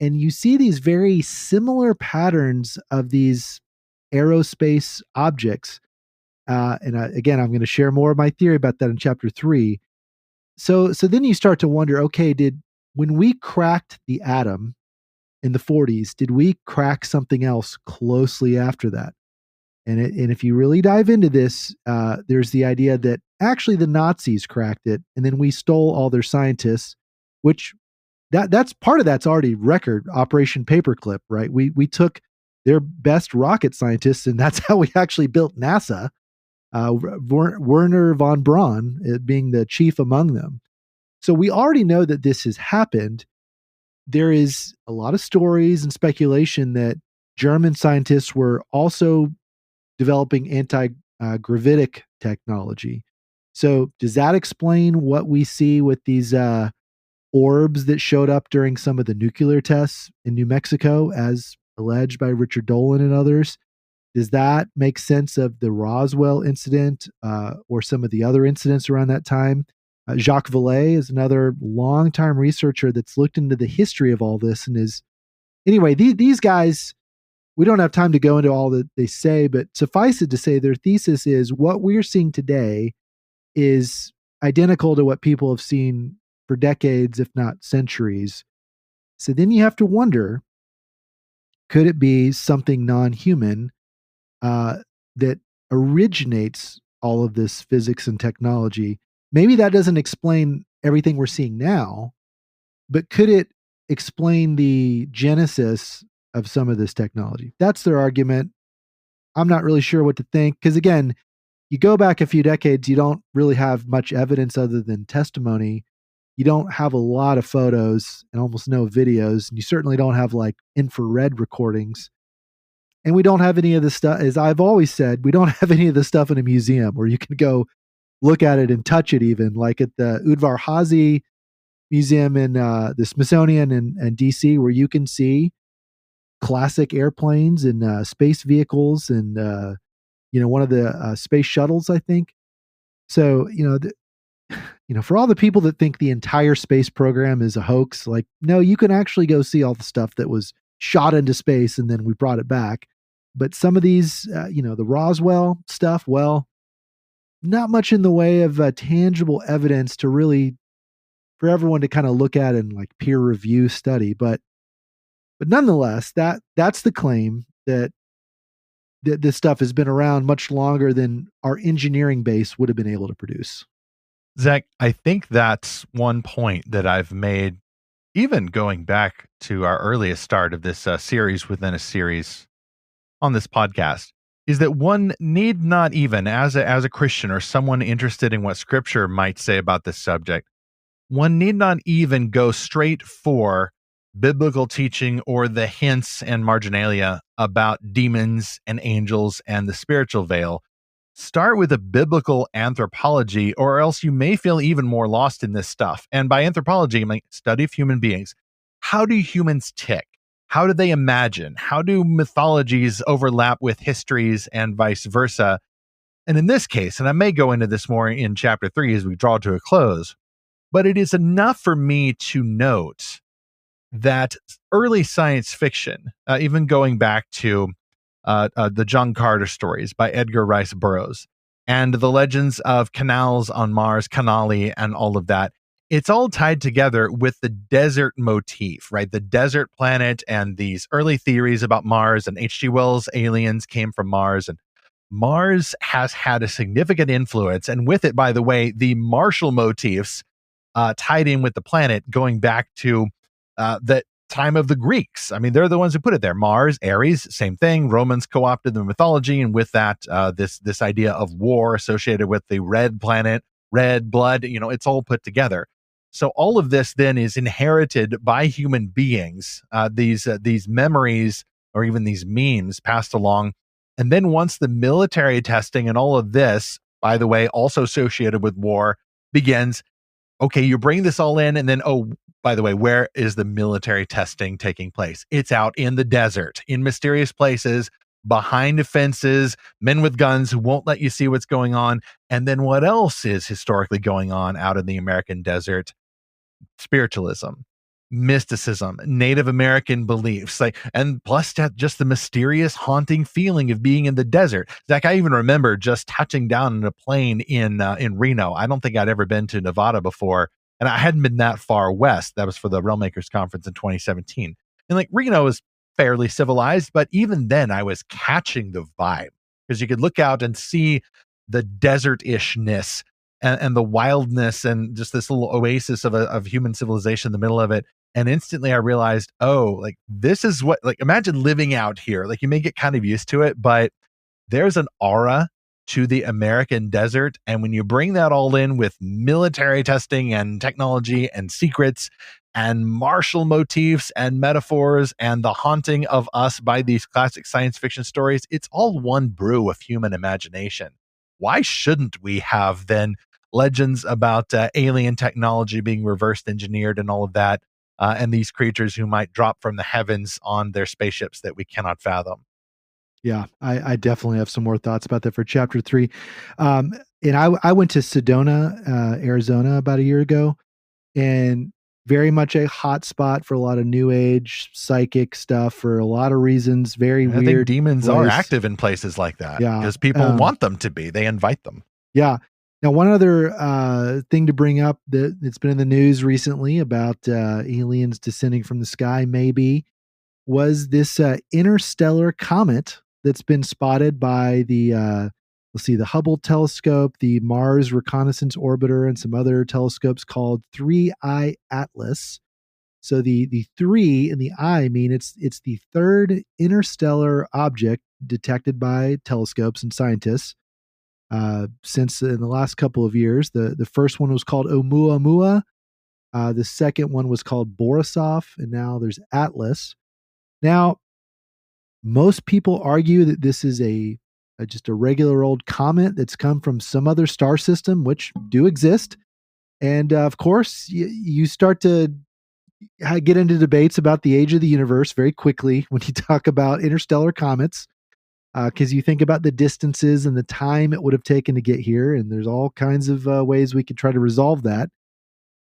I: and you see these very similar patterns of these aerospace objects. Again, I'm going to share more of my theory about that in chapter 3. So then you start to wonder, okay, when we cracked the atom in the 40s, did we crack something else closely after that? And if you really dive into this, there's the idea that actually the Nazis cracked it, and then we stole all their scientists, which that's part of that's already record, Operation Paperclip, right? We took their best rocket scientists, and that's how we actually built NASA. Werner von Braun being the chief among them. So we already know that this has happened. There is a lot of stories and speculation that German scientists were also developing anti-gravitic technology. So does that explain what we see with these orbs that showed up during some of the nuclear tests in New Mexico, as alleged by Richard Dolan and others? Does that make sense of the Roswell incident or some of the other incidents around that time? Jacques Vallée is another longtime researcher that's looked into the history of all this and is... Anyway, these guys, we don't have time to go into all that they say, but suffice it to say their thesis is what we're seeing today is identical to what people have seen for decades, if not centuries. So then you have to wonder, could it be something non-human that originates all of this physics and technology? Maybe that doesn't explain everything we're seeing now, but could it explain the genesis of some of this technology? That's their argument. I'm not really sure what to think, because again, you go back a few decades, you don't really have much evidence other than testimony. You don't have a lot of photos and almost no videos, and you certainly don't have like infrared recordings. And we don't have any of this stuff, as I've always said, we don't have any of this stuff in a museum where you can go look at it and touch it, even like at the Udvar Hazy Museum in the Smithsonian in DC, where you can see classic airplanes and space vehicles and, one of the space shuttles, I think. So, for all the people that think the entire space program is a hoax, like, no, you can actually go see all the stuff that was shot into space and then we brought it back. But some of these, the Roswell stuff, well, not much in the way of tangible evidence to really for everyone to kind of look at and like peer review study. But nonetheless, that's the claim that this stuff has been around much longer than our engineering base would have been able to produce.
A: Zach, I think that's one point that I've made, even going back to our earliest start of this series within a series on this podcast, is that one need not even, as a Christian or someone interested in what Scripture might say about this subject, one need not even go straight for biblical teaching or the hints and marginalia about demons and angels and the spiritual veil. Start with a biblical anthropology, or else you may feel even more lost in this stuff. And by anthropology, I mean study of human beings. How do humans tick? How do they imagine? How do mythologies overlap with histories and vice versa? And in this case, and I may go into this more in chapter 3 as we draw to a close, but it is enough for me to note that early science fiction, even going back to the John Carter stories by Edgar Rice Burroughs, and the legends of canals on Mars, Canali, and all of that, it's all tied together with the desert motif, right? The desert planet and these early theories about Mars, and H.G. Wells' aliens came from Mars, and Mars has had a significant influence. And with it, by the way, the martial motifs tied in with the planet going back to the time of the Greeks. I mean, they're the ones who put it there. Mars, Ares, same thing. Romans co-opted the mythology, and with that, this idea of war associated with the red planet, red blood. It's all put together. So all of this then is inherited by human beings. These memories or even these memes passed along, and then once the military testing and all of this, by the way, also associated with war, begins. Okay, you bring this all in, and then, oh, by the way, where is the military testing taking place? It's out in the desert, in mysterious places, behind fences, men with guns who won't let you see what's going on. And then what else is historically going on out in the American desert? Spiritualism, mysticism, Native American beliefs, and plus that, just the mysterious, haunting feeling of being in the desert. Zach, I even remember just touching down in a plane in Reno. I don't think I'd ever been to Nevada before, and I hadn't been that far west. That was for the Realmakers Conference in 2017, and Reno is fairly civilized, but even then, I was catching the vibe because you could look out and see the desert-ishness and the wildness and just this little oasis of human civilization in the middle of it. And instantly I realized, this is what, imagine living out here. You may get kind of used to it, but there's an aura to the American desert. And when you bring that all in with military testing and technology and secrets and martial motifs and metaphors and the haunting of us by these classic science fiction stories, it's all one brew of human imagination. Why shouldn't we have then legends about alien technology being reverse engineered and all of that, and these creatures who might drop from the heavens on their spaceships that we cannot fathom?
I: Yeah, I definitely have some more thoughts about that for chapter 3. And I went to Sedona, Arizona about a year ago, and very much a hot spot for a lot of new age psychic stuff for a lot of reasons. Very weird. I think
A: demons are active in places like that because people want them to be. They invite them.
I: Yeah. Now, one other thing to bring up that's been in the news recently about aliens descending from the sky, maybe, was this interstellar comet that's been spotted by the Hubble telescope, the Mars Reconnaissance Orbiter, and some other telescopes called 3I Atlas. So the 3 and the I mean it's the third interstellar object detected by telescopes and scientists since in the last couple of years. The first one was called Oumuamua. The second one was called Borisov, and now there's Atlas. Now, most people argue that this is just a regular old comet that's come from some other star system, which do exist. And of course, you start to get into debates about the age of the universe very quickly when you talk about interstellar comets, because you think about the distances and the time it would have taken to get here. And there's all kinds of ways we could try to resolve that.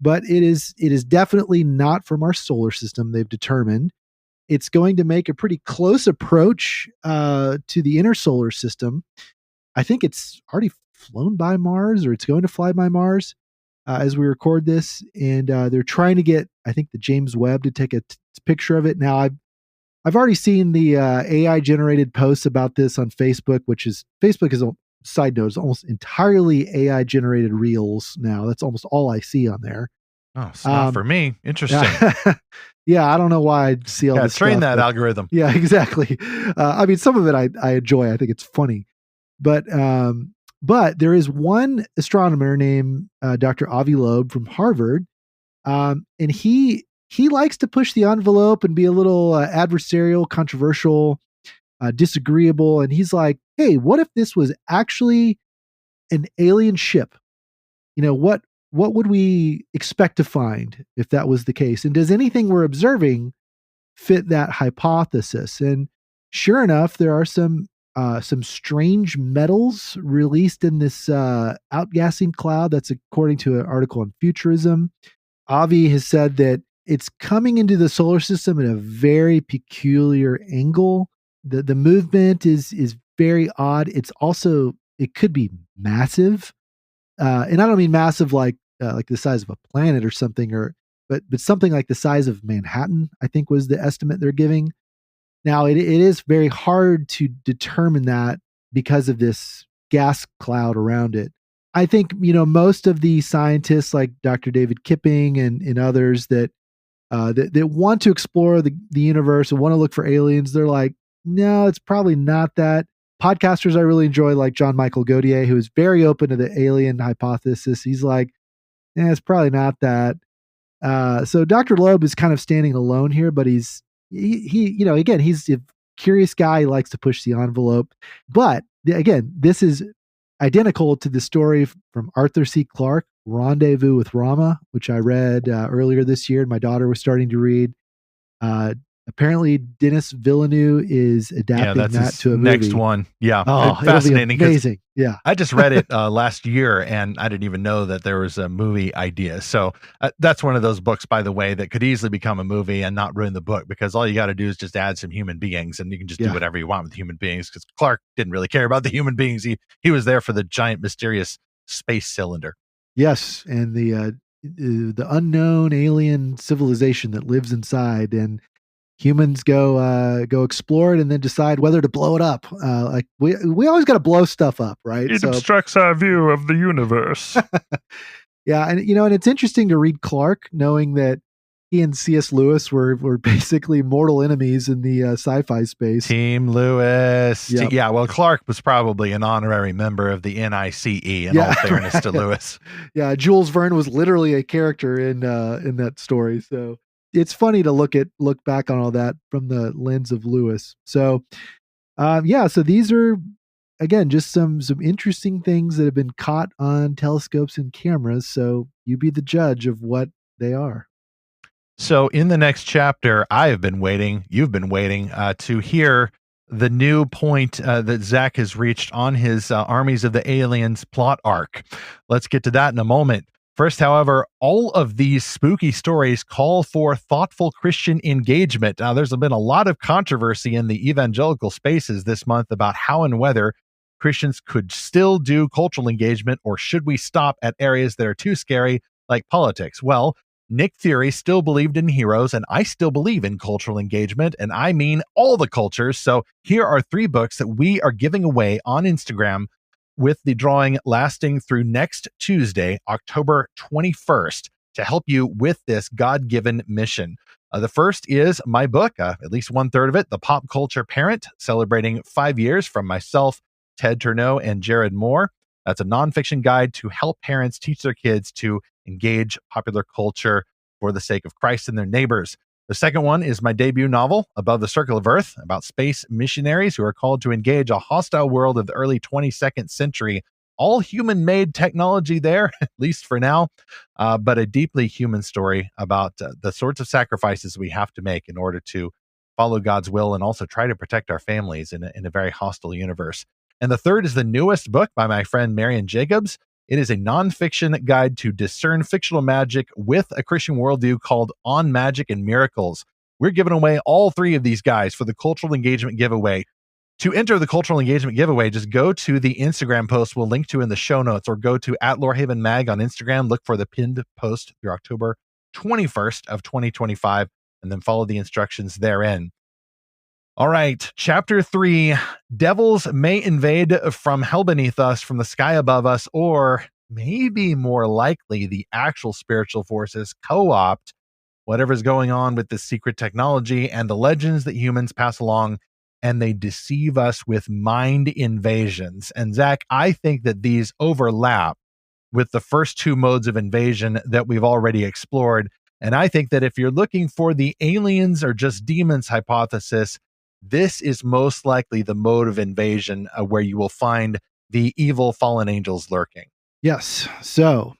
I: But it is definitely not from our solar system, they've determined. It's going to make a pretty close approach to the inner solar system. I think it's already flown by Mars, or it's going to fly by Mars as we record this. And they're trying to get, I think, the James Webb to take a picture of it. Now, I've already seen the AI generated posts about this on Facebook, Facebook is a side note, is almost entirely AI generated reels now. That's almost all I see on there.
A: Oh, it's not for me. Interesting.
I: Yeah, I don't know why I see all this
A: train
I: stuff,
A: that algorithm.
I: Yeah, exactly. I mean, some of it I enjoy. I think it's funny. But there is one astronomer named Dr. Avi Loeb from Harvard, and he likes to push the envelope and be a little adversarial, controversial, disagreeable. And he's like, hey, what if this was actually an alien ship? What would we expect to find if that was the case? And does anything we're observing fit that hypothesis? And sure enough, there are some strange metals released in this outgassing cloud. That's according to an article on Futurism. Avi has said that it's coming into the solar system in a very peculiar angle. The movement is very odd. It could be massive. And I don't mean massive like the size of a planet or something, but something like the size of Manhattan, I think was the estimate they're giving. Now, it is very hard to determine that because of this gas cloud around it. I think, most of the scientists like Dr. David Kipping and others that want to explore the universe and want to look for aliens, they're like, no, it's probably not that. Podcasters I really enjoy, like John Michael Gaudier, who is very open to the alien hypothesis. He's like, it's probably not that. So Dr. Loeb is kind of standing alone here, but he's a curious guy. He likes to push the envelope. But again, this is identical to the story from Arthur C. Clarke, Rendezvous with Rama, which I read earlier this year, and my daughter was starting to read. Apparently, Denis Villeneuve is adapting that to a movie.
A: Next one. Yeah.
I: Oh, fascinating. Amazing. Yeah.
A: I just read it last year, and I didn't even know that there was a movie idea. So that's one of those books, by the way, that could easily become a movie and not ruin the book, because all you got to do is just add some human beings, and you can just do whatever you want with human beings, because Clarke didn't really care about the human beings. He was there for the giant, mysterious space cylinder.
I: Yes. And the unknown alien civilization that lives inside, and humans go explore it and then decide whether to blow it up. Like we always got to blow stuff up, right?
J: It obstructs our view of the universe.
I: Yeah, and and it's interesting to read Clarke, knowing that he and C.S. Lewis were basically mortal enemies in the sci-fi space.
A: Team Lewis.
I: Yep.
A: Yeah, well, Clarke was probably an honorary member of the NICE, in all fairness to Lewis.
I: Yeah, Jules Verne was literally a character in that story. So it's funny to look back on all that from the lens of Lewis. So, so these are, again, just some interesting things that have been caught on telescopes and cameras. So you be the judge of what they are.
A: So in the next chapter, you've been waiting to hear the new point that Zach has reached on his Armies of the Aliens plot arc. Let's get to that in a moment. First, however, all of these spooky stories call for thoughtful Christian engagement. Now, there's been a lot of controversy in the evangelical spaces this month about how and whether Christians could still do cultural engagement, or should we stop at areas that are too scary, like politics? Well, Nick Fury still believed in heroes, and I still believe in cultural engagement, and I mean all the cultures. So here are 3 books that we are giving away on Instagram, with the drawing lasting through next Tuesday, October 21st, to help you with this God-given mission. The first is my book, at least 1/3 of it, The Pop Culture Parent, celebrating 5 years from myself, Ted Turneau, and Jared Moore. That's a nonfiction guide to help parents teach their kids to engage popular culture for the sake of Christ and their neighbors. The second one is my debut novel, Above the Circle of Earth, about space missionaries who are called to engage a hostile world of the early 22nd century. All human-made technology there, at least for now, but a deeply human story about the sorts of sacrifices we have to make in order to follow God's will and also try to protect our families in a very hostile universe. And the third is the newest book by my friend Marion Jacobs. It is a nonfiction guide to discern fictional magic with a Christian worldview called On Magic and Miracles. We're giving away all 3 of these guys for the cultural engagement giveaway. To enter the cultural engagement giveaway, just go to the Instagram post we'll link to in the show notes, or go to @LorehavenMag on Instagram. Look for the pinned post through October 21st of 2025, and then follow the instructions therein. All right, chapter 3, devils may invade from hell beneath us, from the sky above us, or maybe more likely the actual spiritual forces co-opt whatever's going on with this secret technology and the legends that humans pass along, and they deceive us with mind invasions. And Zach, I think that these overlap with the first two modes of invasion that we've already explored. And I think that if you're looking for the aliens or just demons hypothesis, this is most likely the mode of invasion where you will find the evil fallen angels lurking.
I: Yes. So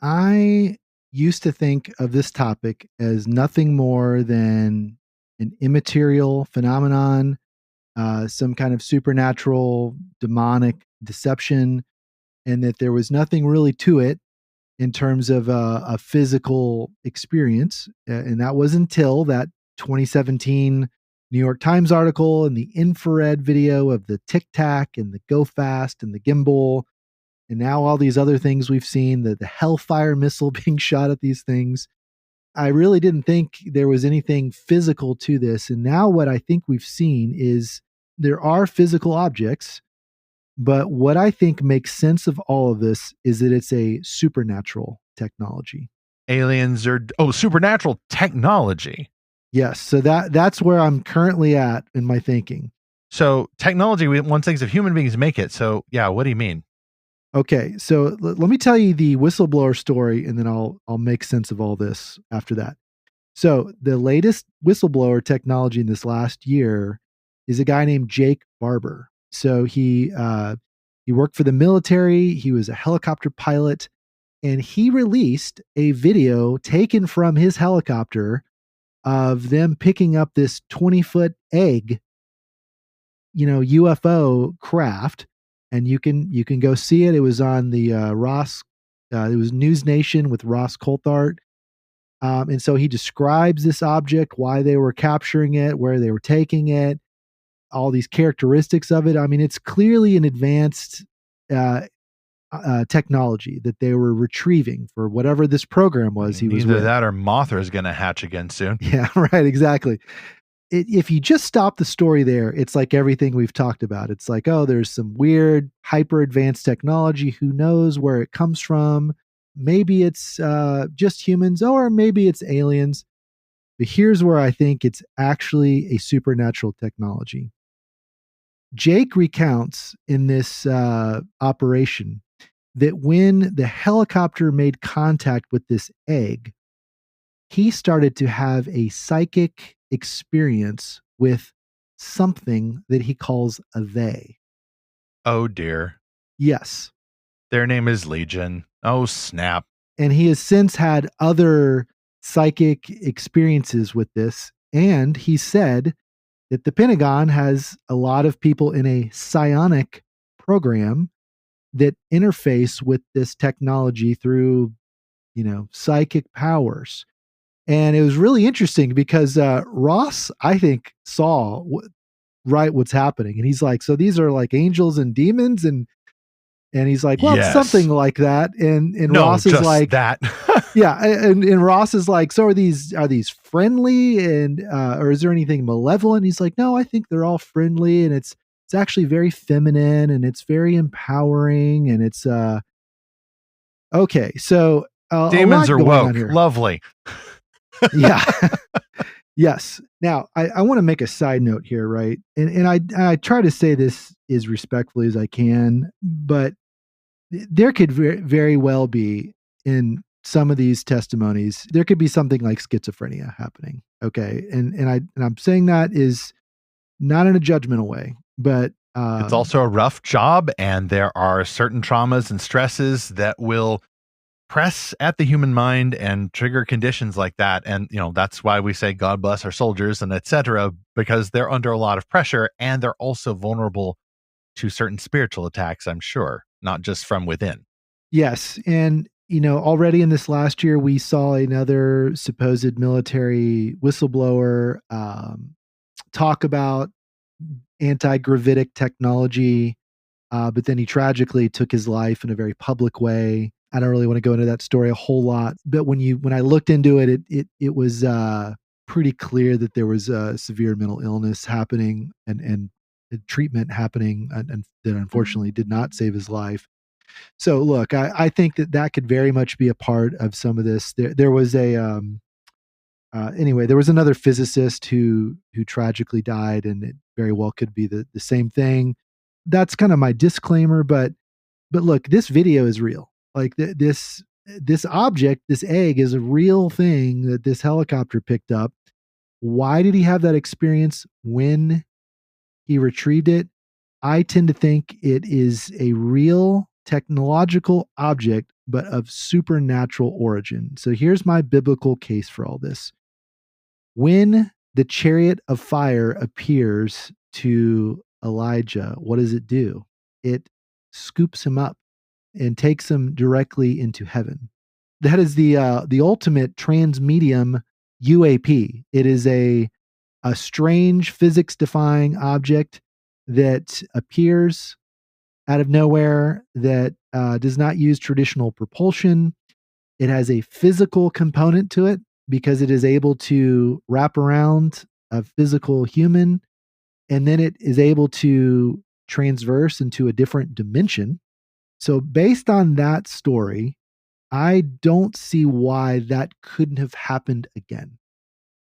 I: I used to think of this topic as nothing more than an immaterial phenomenon, some kind of supernatural, demonic deception, and that there was nothing really to it in terms of a physical experience. And that was until that 2017 New York Times article and the infrared video of the Tic Tac and the Go Fast and the gimbal. And now all these other things we've seen, the Hellfire missile being shot at these things. I really didn't think there was anything physical to this. And now what I think we've seen is there are physical objects, but what I think makes sense of all of this is that it's a supernatural technology.
A: Aliens are, supernatural technology.
I: Yes. So that's where I'm currently at in my thinking.
A: So technology, one thinks if human beings make it. So yeah, what do you mean?
I: Okay, so let me tell you the whistleblower story, and then I'll make sense of all this after that. So the latest whistleblower technology in this last year is a guy named J.R.R. So he worked for the military. He was a helicopter pilot, and he released a video taken from his helicopter of them picking up this 20-foot egg, UFO craft. And you can go see it. It was on the Ross, it was News Nation with Ross Coulthart. And so he describes this object, why they were capturing it, where they were taking it, all these characteristics of it. I mean, it's clearly an advanced technology that they were retrieving for whatever this program was.
A: Either that or Mothra is going to hatch again soon.
I: Yeah, right, exactly. If you just stop the story there, it's like everything we've talked about. It's like, oh, there's some weird, hyper advanced technology. Who knows where it comes from? Maybe it's just humans, or maybe it's aliens. But here's where I think it's actually a supernatural technology. Jake recounts in this operation that when the helicopter made contact with this egg, he started to have a psychic experience with something that he calls a they.
A: Oh dear.
I: Yes.
A: Their name is Legion. Oh snap.
I: And he has since had other psychic experiences with this. And he said that the Pentagon has a lot of people in a psionic program that interface with this technology through, psychic powers. And it was really interesting because Ross, I think, saw what's happening. And he's like, so these are like angels and demons? And he's like, well,
A: yes.
I: It's something like that. And
A: no,
I: Ross is like,
A: that.
I: yeah. And Ross is like, so are these friendly? And or is there anything malevolent? He's like, no, I think they're all friendly. And it's actually very feminine and it's very empowering. And it's okay. So
A: demons are woke. Lovely.
I: Yeah. Yes. Now, I want to make a side note here, right? And I try to say this as respectfully as I can, but there could very well be in some of these testimonies, there could be something like schizophrenia happening. Okay. And I'm saying that is not in a judgmental way, but
A: it's also a rough job, and there are certain traumas and stresses that will press at the human mind and trigger conditions like that. And, that's why we say God bless our soldiers and etc., because they're under a lot of pressure, and they're also vulnerable to certain spiritual attacks, I'm sure, not just from within.
I: Yes. And, already in this last year, we saw another supposed military whistleblower talk about anti-gravitic technology, but then he tragically took his life in a very public way. I don't really want to go into that story a whole lot, but when I looked into it, it was pretty clear that there was a severe mental illness happening and treatment happening, and that unfortunately did not save his life. So look, I think that could very much be a part of some of this. There was a anyway, there was another physicist who tragically died, and it very well could be the same thing. That's kind of my disclaimer, but look, this video is real. Like this object, this egg, is a real thing that this helicopter picked up. Why did he have that experience when he retrieved it? I tend to think it is a real technological object, but of supernatural origin. So here's my biblical case for all this. When the chariot of fire appears to Elijah, what does it do? It scoops him up and takes him directly into heaven. That is the ultimate transmedium UAP. It is a strange physics-defying object that appears out of nowhere, that does not use traditional propulsion. It has a physical component to it because it is able to wrap around a physical human, and then it is able to transverse into a different dimension. So based on that story, I don't see why that couldn't have happened again.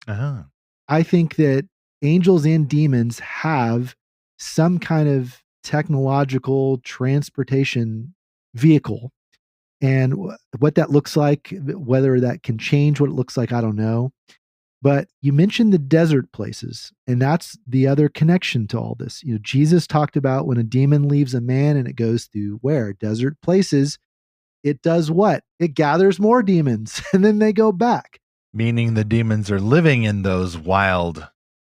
A: Uh-huh.
I: I think that angels and demons have some kind of technological transportation vehicle. And what that looks like, whether that can change what it looks like, I don't know. But you mentioned the desert places, and that's the other connection to all this. You know, Jesus talked about when a demon leaves a man and it goes through where? Desert places. It does what? It gathers more demons and then they go back.
A: Meaning the demons are living in those wild,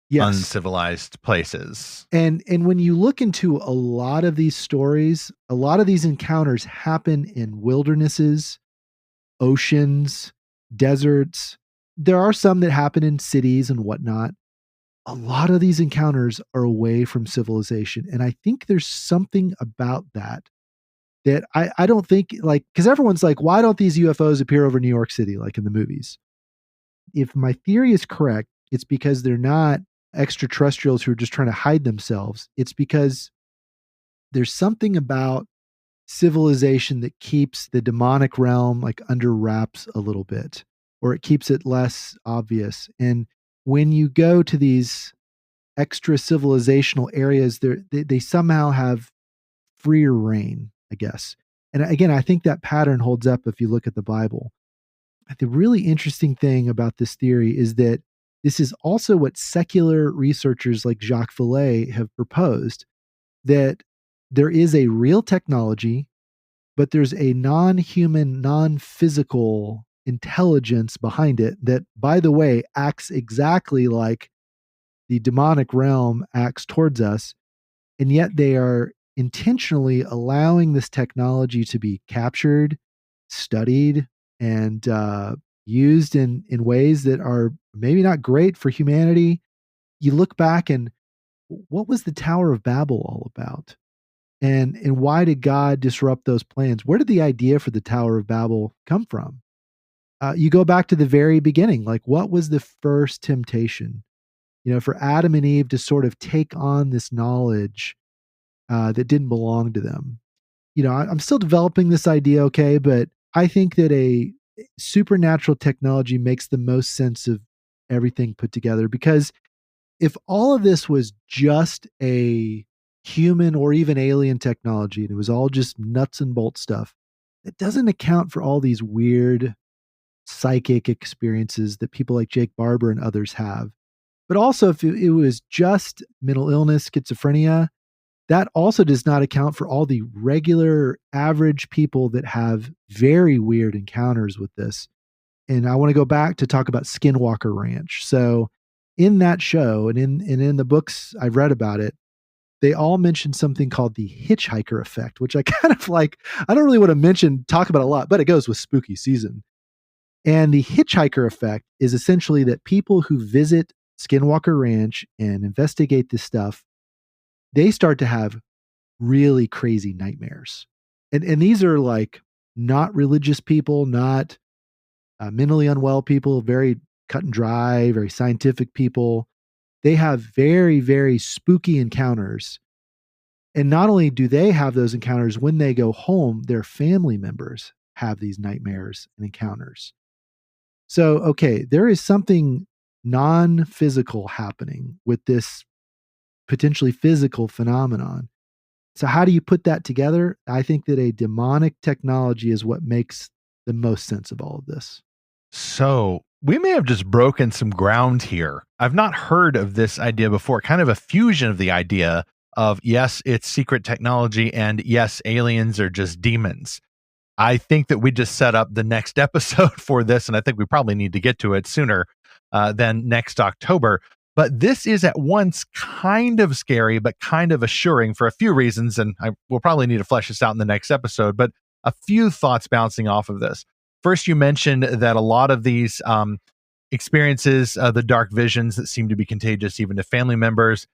I: yes,
A: uncivilized places.
I: And when you look into a lot of these stories, a lot of these encounters happen in wildernesses, oceans, deserts. There are some that happen in cities and whatnot. A lot of these encounters are away from civilization. And I think there's something about that I don't think, like, because everyone's like, why don't these UFOs appear over New York City like in the movies? If my theory is correct, it's because they're not extraterrestrials who are just trying to hide themselves. It's because there's something about civilization that keeps the demonic realm like under wraps a little bit, or it keeps it less obvious. And when you go to these extra civilizational areas, they somehow have freer reign, I guess. And again, I think that pattern holds up if you look at the Bible. The really interesting thing about this theory is that this is also what secular researchers like Jacques Vallée have proposed, that there is a real technology, but there's a non-human, non-physical intelligence behind it that, by the way, acts exactly like the demonic realm acts towards us, and yet they are intentionally allowing this technology to be captured, studied, and used in ways that are maybe not great for humanity. You look back and what was the Tower of Babel all about? And why did God disrupt those plans? Where did the idea for the Tower of Babel come from? You go back to the very beginning. Like, what was the first temptation? You know, for Adam and Eve to sort of take on this knowledge that didn't belong to them. You know, I'm still developing this idea, okay, but I think that a supernatural technology makes the most sense of everything put together, because if all of this was just a human or even alien technology and it was all just nuts and bolts stuff, it doesn't account for all these weird psychic experiences that people like Jake Barber and others have. But also, if it was just mental illness, schizophrenia, that also does not account for all the regular average people that have very weird encounters with this. And I want to go back to talk about Skinwalker Ranch. So in that show and in the books I've read about it, they all mention something called the hitchhiker effect, which I kind of like, I don't really want to talk about a lot, but it goes with spooky season. And the hitchhiker effect is essentially that people who visit Skinwalker Ranch and investigate this stuff, they start to have really crazy nightmares. And these are like not religious people, not mentally unwell people, very cut and dry, very scientific people. They have very, very spooky encounters. And not only do they have those encounters, when they go home, their family members have these nightmares and encounters. So, okay, there is something non-physical happening with this potentially physical phenomenon. So how do you put that together? I think that a demonic technology is what makes the most sense of all of this.
A: So we may have just broken some ground here. I've not heard of this idea before, kind of a fusion of the idea of, yes, it's secret technology, and yes, aliens are just demons. I think that we just set up the next episode for this, and I think we probably need to get to it sooner than next October. But this is at once kind of scary, but kind of assuring for a few reasons, and I will probably need to flesh this out in the next episode, but a few thoughts bouncing off of this. First, you mentioned that a lot of these experiences, the dark visions that seem to be contagious even to family members,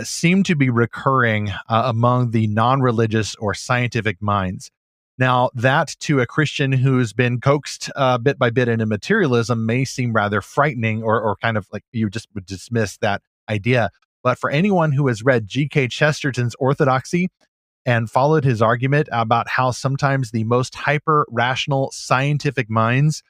A: seem to be recurring among the non-religious or scientific minds. Now, that to a Christian who's been coaxed bit by bit into materialism may seem rather frightening, or kind of like you just would dismiss that idea. But for anyone who has read G.K. Chesterton's Orthodoxy and followed his argument about how sometimes the most hyper-rational scientific minds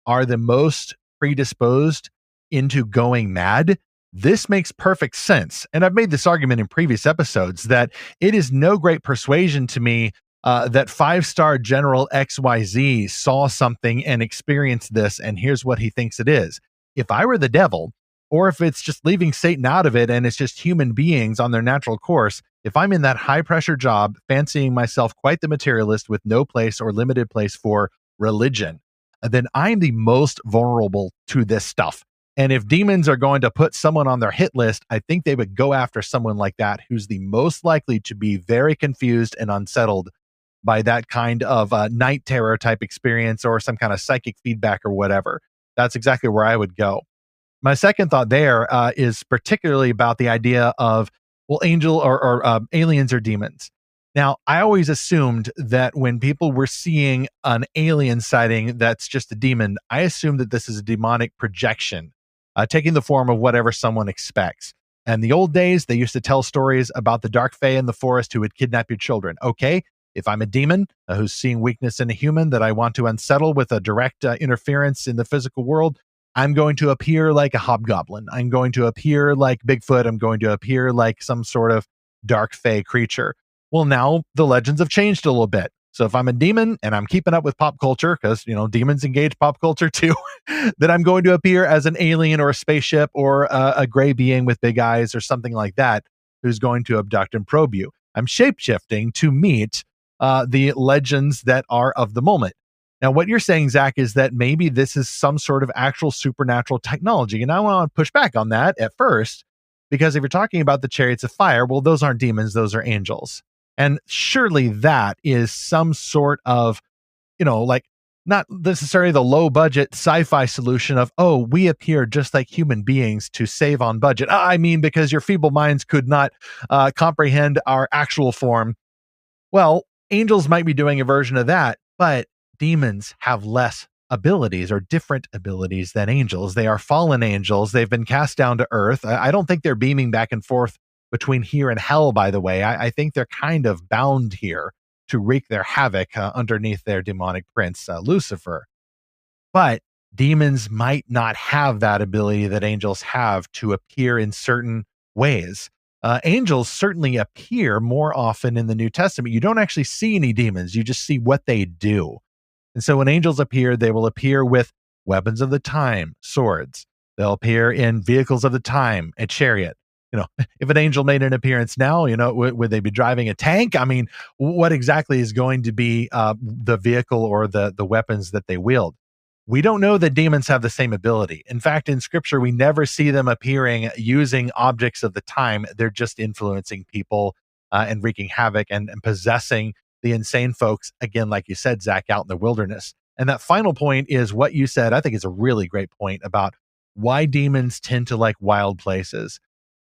A: are the most predisposed into going mad, this makes perfect sense. And I've made this argument in previous episodes that it is no great persuasion to me that 5-star General XYZ saw something and experienced this, and here's what he thinks it is. If I were the devil, or if it's just leaving Satan out of it and it's just human beings on their natural course, if I'm in that high-pressure job, fancying myself quite the materialist with no place or limited place for religion, then I'm the most vulnerable to this stuff. And if demons are going to put someone on their hit list, I think they would go after someone like that, who's the most likely to be very confused and unsettled by that kind of night terror type experience or some kind of psychic feedback or whatever. That's exactly where I would go. My second thought there is particularly about the idea of, well, angel or aliens or demons. Now, I always assumed that when people were seeing an alien sighting that's just a demon, I assumed that this is a demonic projection, taking the form of whatever someone expects. And the old days, they used to tell stories about the dark fae in the forest who would kidnap your children. Okay, if I'm a demon who's seeing weakness in a human that I want to unsettle with a direct interference in the physical world, I'm going to appear like a hobgoblin. I'm going to appear like Bigfoot. I'm going to appear like some sort of dark fae creature. Well, now the legends have changed a little bit. So if I'm a demon and I'm keeping up with pop culture, because, demons engage pop culture too, then I'm going to appear as an alien or a spaceship or a gray being with big eyes or something like that who's going to abduct and probe you. I'm shape-shifting to meet the legends that are of the moment. Now, what you're saying, Zach, is that maybe this is some sort of actual supernatural technology. And I want to push back on that at first, because if you're talking about the chariots of fire, well, those aren't demons, those are angels. And surely that is some sort of, like not necessarily the low budget sci-fi solution of, oh, we appear just like human beings to save on budget. I mean, because your feeble minds could not comprehend our actual form. Well, angels might be doing a version of that, but demons have less abilities or different abilities than angels. They are fallen angels. They've been cast down to earth. I don't think they're beaming back and forth between here and hell, by the way. I think they're kind of bound here to wreak their havoc underneath their demonic prince, Lucifer. But demons might not have that ability that angels have to appear in certain ways. Angels certainly appear more often in the New Testament. You don't actually see any demons. You just see what they do. And so when angels appear, they will appear with weapons of the time, swords. They'll appear in vehicles of the time, a chariot. If an angel made an appearance now, would they be driving a tank? I mean, what exactly is going to be the vehicle or the weapons that they wield? We don't know that demons have the same ability. In fact, in scripture, we never see them appearing using objects of the time. They're just influencing people and wreaking havoc and possessing the insane folks, again, like you said, Zach, out in the wilderness. And that final point is what you said. I think is a really great point about why demons tend to like wild places.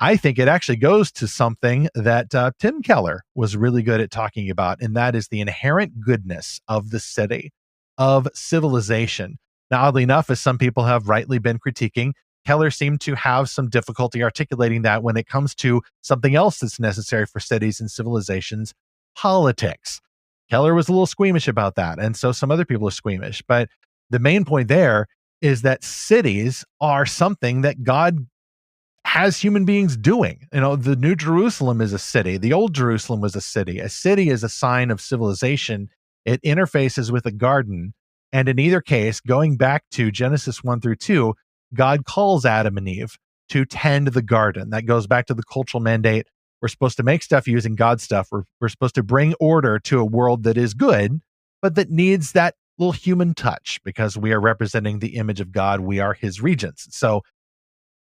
A: I think it actually goes to something that Tim Keller was really good at talking about, and that is the inherent goodness of the city, of civilization. Now, oddly enough, as some people have rightly been critiquing, Keller seemed to have some difficulty articulating that when it comes to something else that's necessary for cities and civilizations, politics. Keller was a little squeamish about that, and so some other people are squeamish. But the main point there is that cities are something that God has human beings doing. You know, the New Jerusalem is a city. The Old Jerusalem was a city. A city is a sign of civilization. It interfaces with a garden. And in either case, going back to Genesis 1-2, God calls Adam and Eve to tend the garden. That goes back to the cultural mandate. We're supposed to make stuff using God's stuff. We're supposed to bring order to a world that is good, but that needs that little human touch because we are representing the image of God. We are his regents. So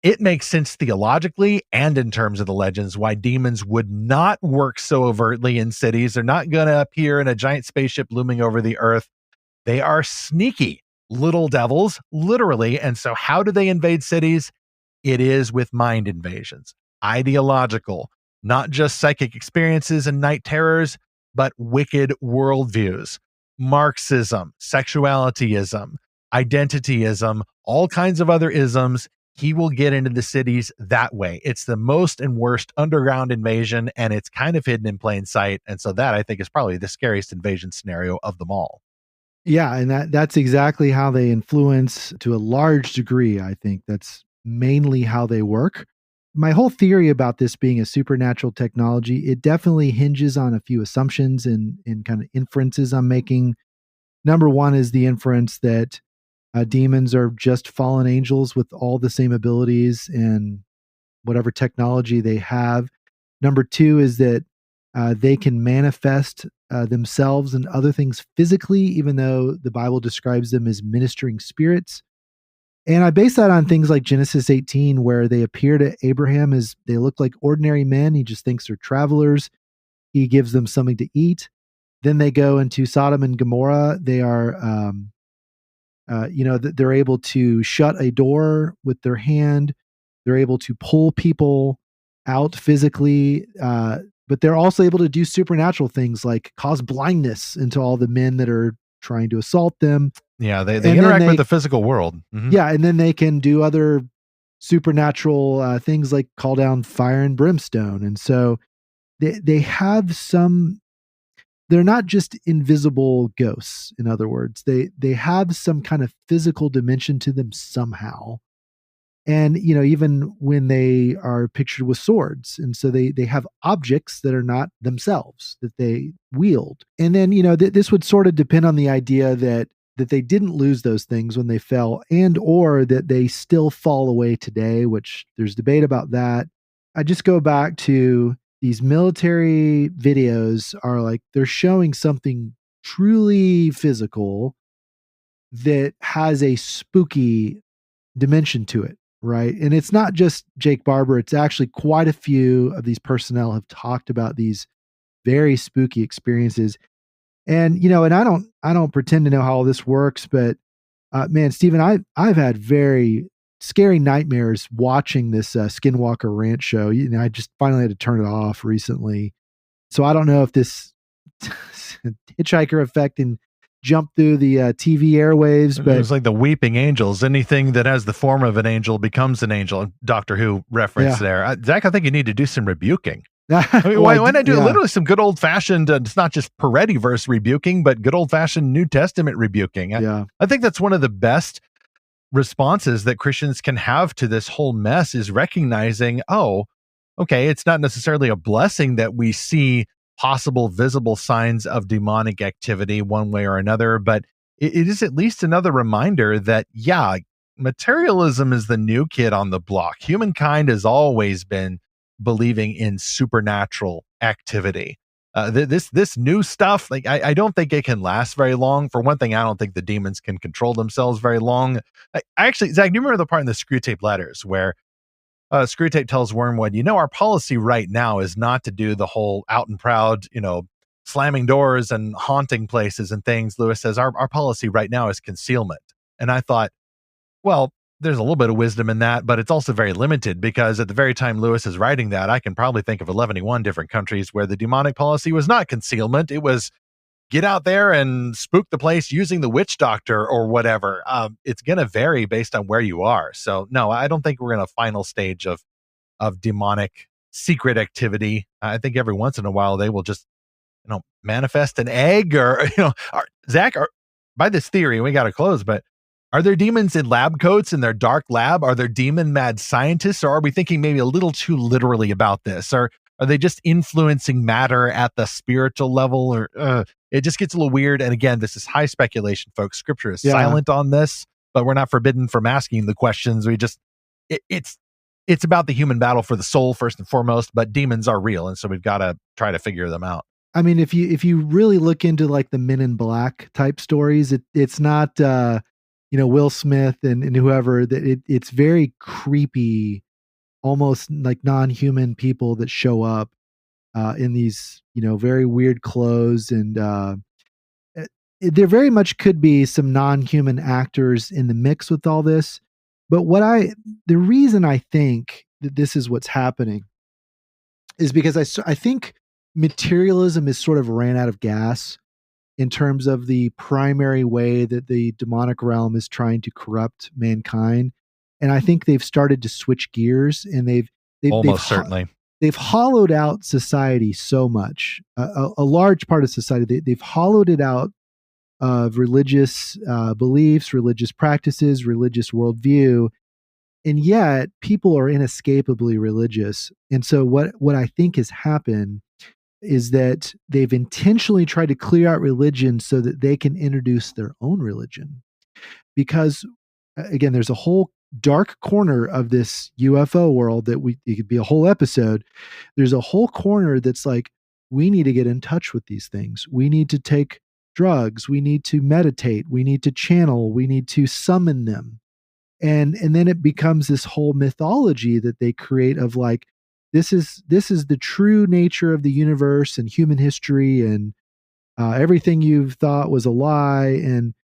A: it makes sense theologically and in terms of the legends why demons would not work so overtly in cities. They're not going to appear in a giant spaceship looming over the earth. They are sneaky little devils, literally. And so how do they invade cities? It is with mind invasions, ideological, not just psychic experiences and night terrors, but wicked worldviews, Marxism, sexualityism, identityism, all kinds of other isms. He will get into the cities that way. It's the most and worst underground invasion, and it's kind of hidden in plain sight. And so that, I think, is probably the scariest invasion scenario of them all.
I: Yeah, and that's exactly how they influence to a large degree. I think that's mainly how they work. My whole theory about this being a supernatural technology, it definitely hinges on a few assumptions and kind of inferences I'm making. Number one is the inference that demons are just fallen angels with all the same abilities and whatever technology they have. Number two is that they can manifest themselves and other things physically, even though the Bible describes them as ministering spirits. And I base that on things like Genesis 18, where they appear to Abraham as they look like ordinary men. He just thinks they're travelers. He gives them something to eat. Then they go into Sodom and Gomorrah. They are they're able to shut a door with their hand. They're able to pull people out physically, but they're also able to do supernatural things like cause blindness into all the men that are trying to assault them.
A: Yeah, they interact with the physical world. Mm-hmm.
I: Yeah, and then they can do other supernatural things like call down fire and brimstone. And so they have some. They're not just invisible ghosts, in other words. They have some kind of physical dimension to them somehow. And, even when they are pictured with swords. And so they have objects that are not themselves, that they wield. And then, this would sort of depend on the idea that they didn't lose those things when they fell, and or that they still fall away today, which there's debate about that. I just go back to these military videos are like, they're showing something truly physical that has a spooky dimension to it, right? And it's not just Jake Barber. It's actually quite a few of these personnel have talked about these very spooky experiences. And, and I don't pretend to know how all this works, but man, Stephen, I've had very scary nightmares watching this Skinwalker Ranch show. I just finally had to turn it off recently. So I don't know if this hitchhiker effect and jump through the TV airwaves, but
A: it was like the weeping angels. Anything that has the form of an angel becomes an angel. Doctor Who reference there. Zach, I think you need to do some rebuking. I mean, why not do literally some good old fashioned, it's not just Peretti verse rebuking, but good old fashioned New Testament rebuking. I think that's one of the best responses that Christians can have to this whole mess is recognizing, oh, okay, it's not necessarily a blessing that we see possible visible signs of demonic activity one way or another, but it is at least another reminder that, yeah, materialism is the new kid on the block. Humankind has always been believing in supernatural activity. This new stuff, like I don't think it can last very long. For one thing, I don't think the demons can control themselves very long. I actually, Zach, do you remember the part in the Screw Tape Letters where Screw Tape tells Wormwood, our policy right now is not to do the whole out and proud, slamming doors and haunting places and things. Lewis says our policy right now is concealment. And I thought, well, there's a little bit of wisdom in that, but it's also very limited because at the very time Lewis is writing that, I can probably think of 11 different countries where the demonic policy was not concealment. It was get out there and spook the place using the witch doctor or whatever. It's going to vary based on where you are. So no, I don't think we're in a final stage of demonic secret activity. I think every once in a while they will just, manifest an egg or, Zach, by this theory, we got to close, but are there demons in lab coats in their dark lab? Are there demon mad scientists, or are we thinking maybe a little too literally about this? Or are they just influencing matter at the spiritual level? Or it just gets a little weird. And again, this is high speculation, folks. Scripture is silent on this, but we're not forbidden from asking the questions. We just, it's about the human battle for the soul first and foremost, but demons are real. And so we've got to try to figure them out.
I: I mean, if you really look into like the Men in Black type stories, it's not, Will Smith and whoever, that it's very creepy, almost like non-human people that show up in these, very weird clothes. And there very much could be some non-human actors in the mix with all this. But the reason I think that this is what's happening is because I think materialism is sort of ran out of gas in terms of the primary way that the demonic realm is trying to corrupt mankind. And I think they've started to switch gears, and they've
A: certainly
I: hollowed out society so much. A large part of society, they've hollowed it out of religious beliefs, religious practices, religious worldview. And yet people are inescapably religious. And so what I think has happened is that they've intentionally tried to clear out religion so that they can introduce their own religion. Because again, there's a whole dark corner of this UFO world that it could be a whole episode. There's a whole corner that's like, we need to get in touch with these things. We need to take drugs. We need to meditate. We need to channel. We need to summon them. And then it becomes this whole mythology that they create of like, this is the true nature of the universe and human history, and everything you've thought was a lie, and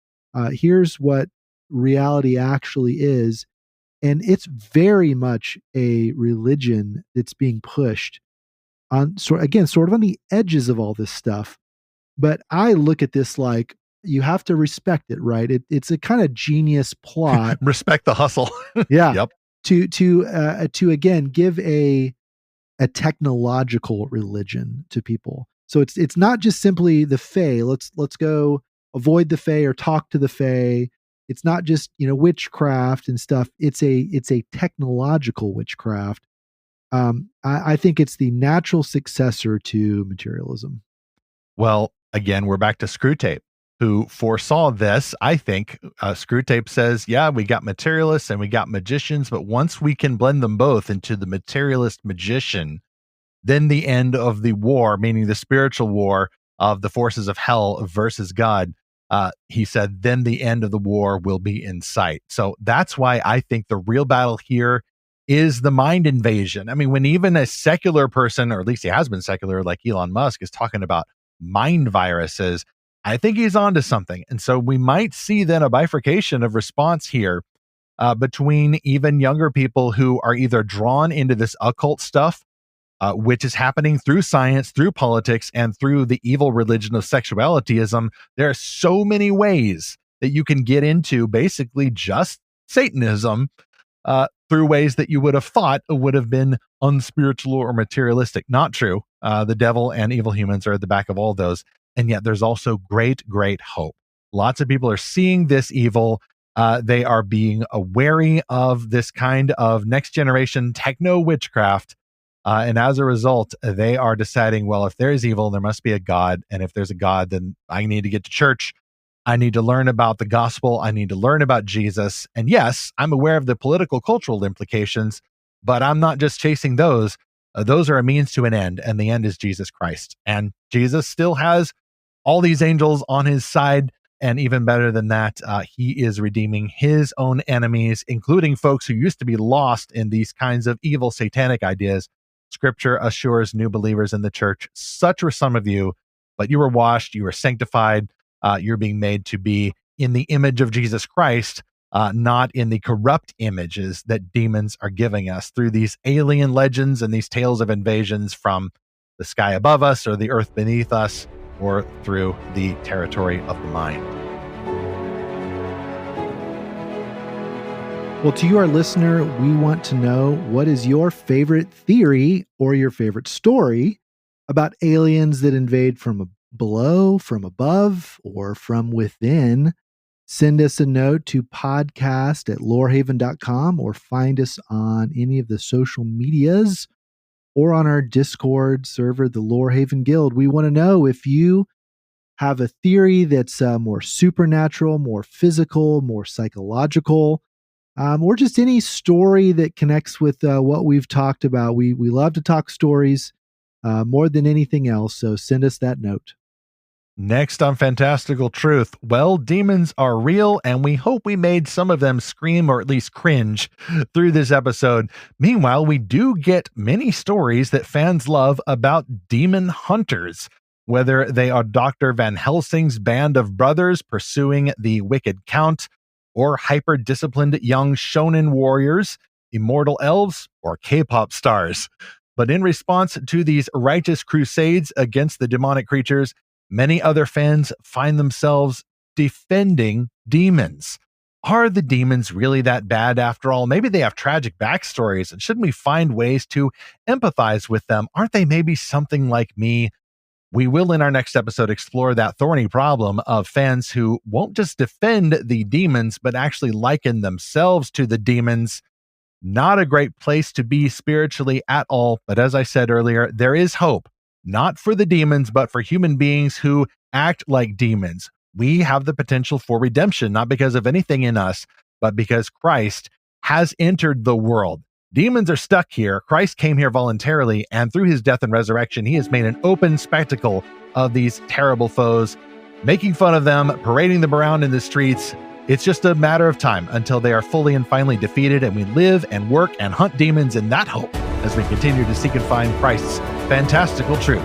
I: here's what reality actually is. And it's very much a religion that's being pushed on, sort of on the edges of all this stuff. But I look at this like, you have to respect it, right? It's a kind of genius plot.
A: Respect the hustle.
I: Yeah.
A: Yep.
I: To again give a technological religion to people. So it's not just simply the Fae. Let's go avoid the Fae or talk to the Fae. It's not just, witchcraft and stuff. It's a technological witchcraft. I think it's the natural successor to materialism.
A: Well, again, we're back to Screwtape, who foresaw this. I think Screwtape says, yeah, we got materialists and we got magicians, but once we can blend them both into the materialist magician, then the end of the war, meaning the spiritual war of the forces of hell versus God, he said, then the end of the war will be in sight. So that's why I think the real battle here is the mind invasion. I mean, when even a secular person, or at least he has been secular, like Elon Musk, is talking about mind viruses, I think he's onto something. And so we might see then a bifurcation of response here between even younger people who are either drawn into this occult stuff, which is happening through science, through politics, and through the evil religion of sexualityism. There are so many ways that you can get into basically just Satanism through ways that you would have thought would have been unspiritual or materialistic. Not true. The devil and evil humans are at the back of all those. And yet there's also great, great hope. Lots of people are seeing this evil. They are being wary of this kind of next generation techno witchcraft. And as a result, they are deciding, well, if there is evil, there must be a God. And if there's a God, then I need to get to church. I need to learn about the gospel. I need to learn about Jesus. And yes, I'm aware of the political, cultural implications, but I'm not just chasing those. Those are a means to an end, and the end is Jesus Christ. And Jesus still has all these angels on his side. And even better than that, he is redeeming his own enemies, including folks who used to be lost in these kinds of evil satanic ideas. Scripture assures new believers in the church, such were some of you, but you were washed, you were sanctified, you're being made to be in the image of Jesus Christ. not in the corrupt images that demons are giving us through these alien legends and these tales of invasions from the sky above us or the earth beneath us or through the territory of the mind.
I: Well, to you, our listener, we want to know, what is your favorite theory or your favorite story about aliens that invade from below, from above, or from within? Send us a note to podcast@lorehaven.com or find us on any of the social medias or on our Discord server, the Lorehaven Guild. We want to know if you have a theory that's more supernatural, more physical, more psychological, or just any story that connects with what we've talked about. We love to talk stories more than anything else, so send us that note.
A: Next on Fantastical Truth, well, demons are real, and we hope we made some of them scream or at least cringe through this episode. Meanwhile, we do get many stories that fans love about demon hunters, whether they are Dr. Van Helsing's band of brothers pursuing the Wicked Count, or hyper-disciplined young shonen warriors, immortal elves, or K-pop stars. But in response to these righteous crusades against the demonic creatures, many other fans find themselves defending demons. Are the demons really that bad after all? Maybe they have tragic backstories, and shouldn't we find ways to empathize with them? Aren't they maybe something like me? We will, in our next episode, explore that thorny problem of fans who won't just defend the demons, but actually liken themselves to the demons. Not a great place to be spiritually at all. But as I said earlier, there is hope, not for the demons, but for human beings who act like demons. We have the potential for redemption, not because of anything in us, but because Christ has entered the world. Demons are stuck here. Christ came here voluntarily, and through his death and resurrection, he has made an open spectacle of these terrible foes, making fun of them, parading them around in the streets. It's just a matter of time until they are fully and finally defeated, and we live and work and hunt demons in that hope as we continue to seek and find Christ's fantastical truth.